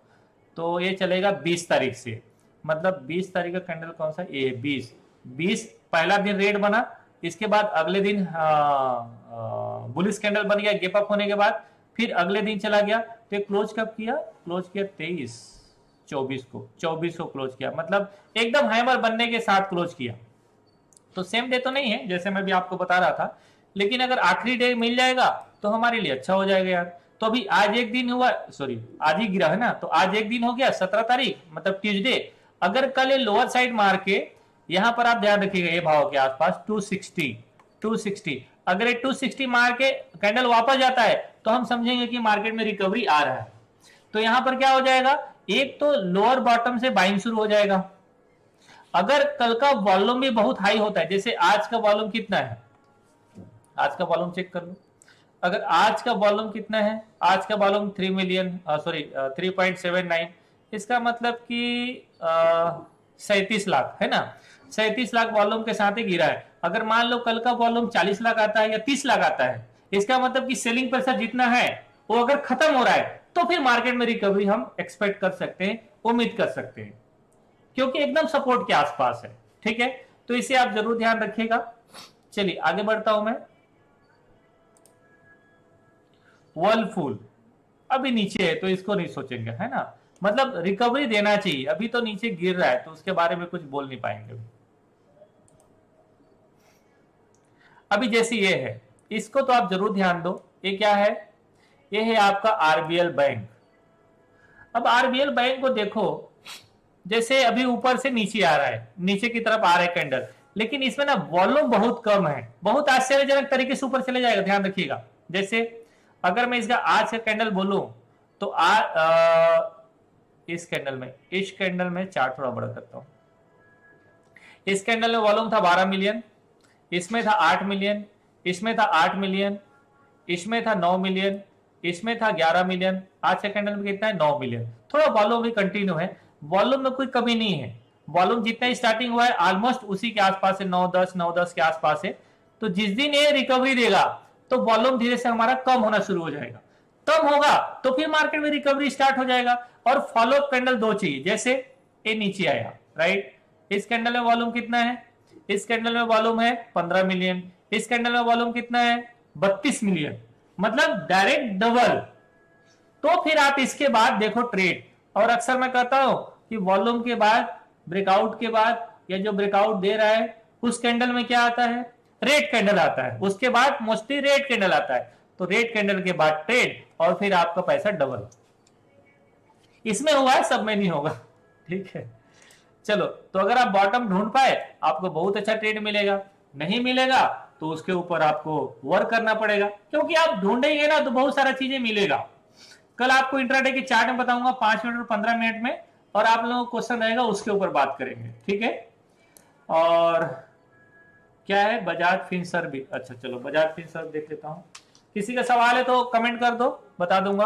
तो ये चलेगा 20 तारीख से, मतलब 20 तारीख का कैंडल कौन सा, ये 20 पहला दिन रेड बना, इसके बाद अगले दिन बुलिश कैंडल बन गया गैप अप होने के बाद, फिर अगले दिन चला गया, तो क्लोज कब किया, क्लोज किया 24 को क्लोज किया, मतलब एकदम हैमर बनने के साथ क्लोज किया। तो सेम डे तो नहीं है जैसे मैं भी आपको बता रहा था, लेकिन अगर आखिरी डे मिल जाएगा तो हमारे लिए अच्छा हो जाएगा यार। तो अभी आज एक दिन हुआ, सॉरी आज ही गिरा है ना, तो आज एक दिन हो गया 17 तारीख, मतलब ट्यूसडे। अगर कल ये लोअर साइड मार के, यहां पर आप ध्यान रखिएगा ये भाव के आसपास 260, अगर ये 260 मार के कैंडल वापस जाता है तो हम समझेंगे कि मार्केट में रिकवरी आ रहा है। तो यहां पर क्या हो जाएगा, एक तो लोअर बॉटम से बाइंग शुरू हो जाएगा। अगर कल का वॉल्यूम भी बहुत हाई होता है, जैसे आज का वॉल्यूम कितना है, आज का वॉल्यूम चेक कर लो, अगर आज का वॉल्यूम कितना है, आज का वॉल्यूम 3 मिलियन, सॉरी 3.79, इसका मतलब कि 37 लाख है ना, 37 लाख वॉल्यूम के साथ ही गिरा है। अगर मान लो कल का वॉल्यूम 40 लाख आता है या 30 लाख आता है, इसका मतलब कि सेलिंग प्रेशर जितना है वो अगर खत्म हो रहा है, तो फिर मार्केट में रिकवरी हम एक्सपेक्ट कर सकते हैं, उम्मीद कर सकते हैं, क्योंकि एकदम सपोर्ट के आसपास है, ठीक है। तो इसे आप जरूर ध्यान रखिएगा। चलिए आगे बढ़ता हूं मैं। वर्लपूल अभी नीचे है तो इसको नहीं सोचेंगे, है ना, मतलब रिकवरी देना चाहिए, अभी तो नीचे गिर रहा है तो उसके बारे में कुछ बोल नहीं पाएंगे। अभी जैसे ये है, इसको तो आप जरूर ध्यान दो, ये क्या है, ये है आपका आरबीएल बैंक। अब आरबीएल बैंक को देखो, जैसे अभी ऊपर से नीचे आ रहा है, नीचे की तरफ आ रहा है कैंडल, लेकिन इसमें ना वॉल्यूम बहुत कम है, बहुत आश्चर्यजनक तरीके से ऊपर चले जाएगा, ध्यान रखिएगा। जैसे अगर मैं इसका आज का कैंडल बोलूं तो इस कैंडल में चार्ट थोड़ा बड़ा करता हूं, इस कैंडल में वॉल्यूम था 12 मिलियन, इसमें था 8 मिलियन, इसमें था 8 मिलियन, इसमें था 9 मिलियन, इसमें था 11 मिलियन, आज के कैंडल में कितना है 9 मिलियन। थोड़ा वॉल्यूम भी कंटिन्यू है, वॉल्यूम में कोई कमी नहीं है, वॉल्यूम जितना स्टार्टिंग हुआ है ऑलमोस्ट उसी के आसपास है, 9-10 के आसपास है। तो जिस दिन ये रिकवरी देगा तो वॉल्यूम धीरे से हमारा कम होना शुरू हो जाएगा, कम होगा तो फिर मार्केट में रिकवरी स्टार्ट हो जाएगा। और फॉलो अप कैंडल 2 चाहिए, जैसे ये नीचे आया, राइट, इस कैंडल में वॉल्यूम कितना है, इस कैंडल में वॉल्यूम है 15 मिलियन, इस कैंडल में वॉल्यूम कितना है 32 मिलियन, मतलब डायरेक्ट डबल। तो फिर आप इसके बाद देखो ट्रेड, और अक्सर मैं कहता हूं कि वॉल्यूम के बाद, ब्रेकआउट के बाद, या जो ब्रेकआउट दे रहा है उस कैंडल में क्या आता है, रेड कैंडल आता है, उसके बाद मोस्टली रेड कैंडल आता है, तो रेड कैंडल के बाद ट्रेड, और फिर आपका पैसा डबल। इसमें हुआ है, सब में नहीं होगा, ठीक है। चलो, तो अगर आप बॉटम ढूंढ पाए आपको बहुत अच्छा ट्रेड मिलेगा, नहीं मिलेगा तो उसके ऊपर आपको वर्क करना पड़ेगा, क्योंकि आप ढूंढेंगे ना तो बहुत सारा चीजें मिलेगा। कल आपको इंट्राडे के चार्ट में बताऊंगा 5 मिनट और 15 मिनट में, और आप लोगों को क्वेश्चन रहेगा उसके ऊपर बात करेंगे, ठीक है। और क्या है, बजाज फिनसर्व भी, अच्छा चलो बजाज फिनसर्व देख लेता हूं, किसी का सवाल है तो कमेंट कर दो, बता दूंगा।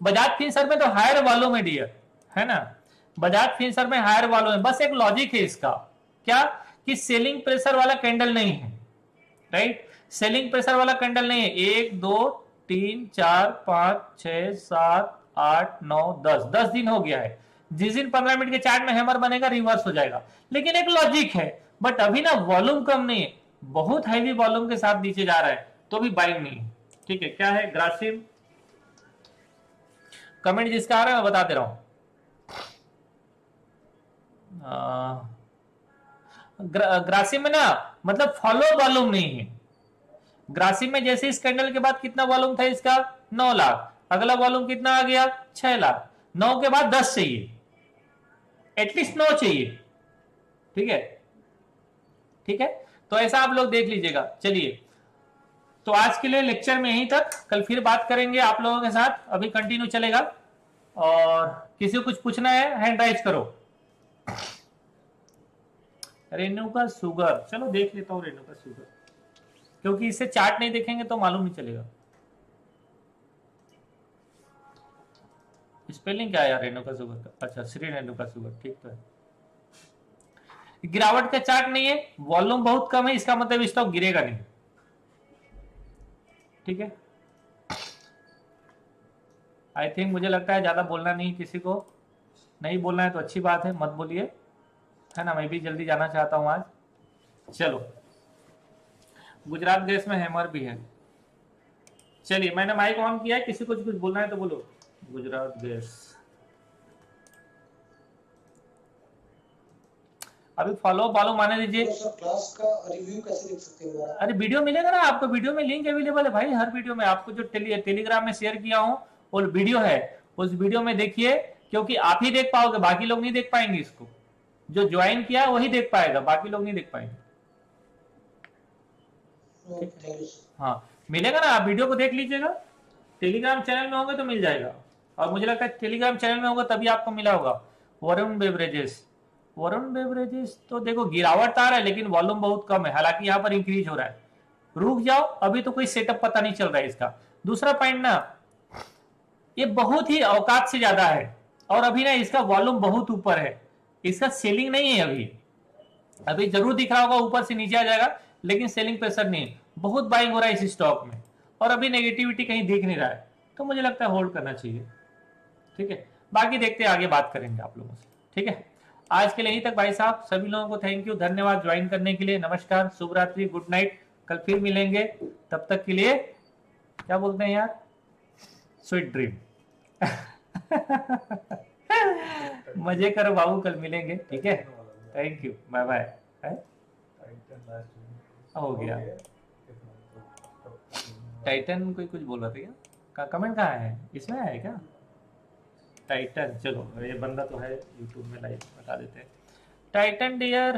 बजाज फिनसर्व में तो हायर वॉल्यूम है डियर, है ना, बजाज फिनसर्व में हायर वॉल्यूम है, बस एक लॉजिक है इसका, क्या कि सेलिंग प्रेशर वाला कैंडल नहीं है, राइट, सेलिंग प्रेशर वाला कैंडल नहीं है। 1 2 3 4 5 6 7 8 9 10 दिन हो गया है, जिस दिन 15 मिनट के चार्ट में हैमर बनेगा रिवर्स हो जाएगा, लेकिन एक लॉजिक है। बट अभी ना वॉल्यूम कम नहीं है, बहुत हैवी वॉल्यूम के साथ नीचे जा रहा है, तो भी बाइंग नहीं है, ठीक है। क्या है, ग्रासिम, कमेंट जिसका आ रहा है मैं बता दे रहा हूं। ग्रासिम में ना मतलब फॉलो वॉल्यूम नहीं है, ग्रासिम में जैसे इस कैंडल के बाद कितना वॉल्यूम था इसका 9 लाख, अगला वॉल्यूम कितना आ गया 6 लाख। 9 के बाद 10 चाहिए, एटलीस्ट 9 चाहिए। ठीक है, ठीक है, तो ऐसा आप लोग देख लीजिएगा। चलिए, तो आज के लिए लेक्चर में यहीं तक, कल फिर बात करेंगे आप लोगों के साथ, अभी कंटिन्यू चलेगा। और किसी को कुछ पूछना है हैंड राइज करो। रेणुका शुगर, चलो देख लेता हूं रेणुका शुगर, क्योंकि इससे चार्ट नहीं देखेंगे तो मालूम नहीं चलेगा। स्पेलिंग क्या है यार रेणुका शुगर का? अच्छा, श्री रेणुका शुगर, ठीक तो है। गिरावट का चार्ट नहीं है, वॉल्यूम बहुत कम है, इसका मतलब स्टॉक गिरेगा नहीं। ठीक है, आई थिंक, मुझे लगता है ज्यादा बोलना नहीं, किसी को नहीं बोलना है तो अच्छी बात है, मत बोलिए, है ना। मैं भी जल्दी जाना चाहता हूं आज। चलो, गुजरात गैस में हैमर भी है। चलिए, मैंने माइक ऑन किया है, किसी को कुछ बोलना है तो बोलो। गुजरात गैस अभी फॉलो माने दीजिए। तो क्लास का रिव्यू कैसे देख सकते हैं? अरे वीडियो मिलेगा ना आपको, वीडियो में लिंक अवेलेबल है भाई। हर वीडियो में आपको जो टेलीग्राम में शेयर किया हूं वो वीडियो है, उस वीडियो में देखिए, क्योंकि आप ही देख पाओगे, बाकी लोग नहीं देख पाएंगे। इसको जो ज्वाइन किया वही देख पाएगा, बाकी लोग नहीं देख पाएंगे। हाँ, मिलेगा ना, आप वीडियो को देख लीजिएगा। टेलीग्राम चैनल में होंगे तो मिल जाएगा, और मुझे लगता है टेलीग्राम चैनल में होगा तभी आपको मिला होगा। वरुण बेवरेजेस तो देखो गिरावट आ रहा है, लेकिन वॉल्यूम बहुत कम है, हालांकि यहाँ पर इंक्रीज हो रहा है। रुक जाओ, अभी तो कोई सेटअप पता नहीं चल रहा है इसका। दूसरा पॉइंट ना, ये बहुत ही औकात से ज्यादा है, और अभी ना इसका वॉल्यूम बहुत ऊपर है, इसका सेलिंग नहीं है अभी जरूर दिख रहा होगा ऊपर से नीचे आ जाएगा, लेकिन सेलिंग प्रेशर नहीं है। बहुत बाइंग हो रहा है इस स्टॉक में, और अभी नेगेटिविटी कहीं दिख नहीं रहा है, तो मुझे लगता है होल्ड करना चाहिए। ठीक है, बाकी देखते हैं, आगे बात करेंगे आप लोगों से। ठीक है, आज के लिए यहीं तक भाई साहब। सभी लोगों को थैंक यू, धन्यवाद ज्वाइन करने के लिए। नमस्कार, शुभ रात्रि, गुड नाइट। कल फिर मिलेंगे, तब तक के लिए क्या बोलते हैं यार, स्वीट ड्रीम। मजे करो बाबू, कल मिलेंगे। ठीक है, थैंक यू, बाय बाय। हो गया। टाइटन कोई कुछ बोल रहा था क्या? कमेंट कहाँ है, इसमें है क्या टाइटन? चलो, ये बंदा तो है यूट्यूब में लाइव, बता देते हैं। टाइटन डियर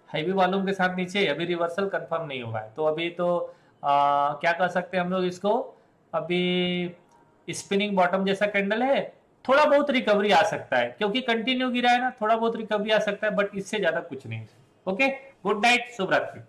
हैवी वॉल्यूम के साथ नीचे, अभी रिवर्सल कंफर्म नहीं हुआ है, तो अभी तो क्या कर सकते हैं हम लोग इसको, अभी स्पिनिंग बॉटम जैसा कैंडल है, थोड़ा बहुत रिकवरी आ सकता है, क्योंकि कंटिन्यू गिरा है ना, थोड़ा बहुत रिकवरी आ सकता है, बट इससे ज्यादा कुछ नहीं। ओके, गुड नाइट, शुभ रात्रि।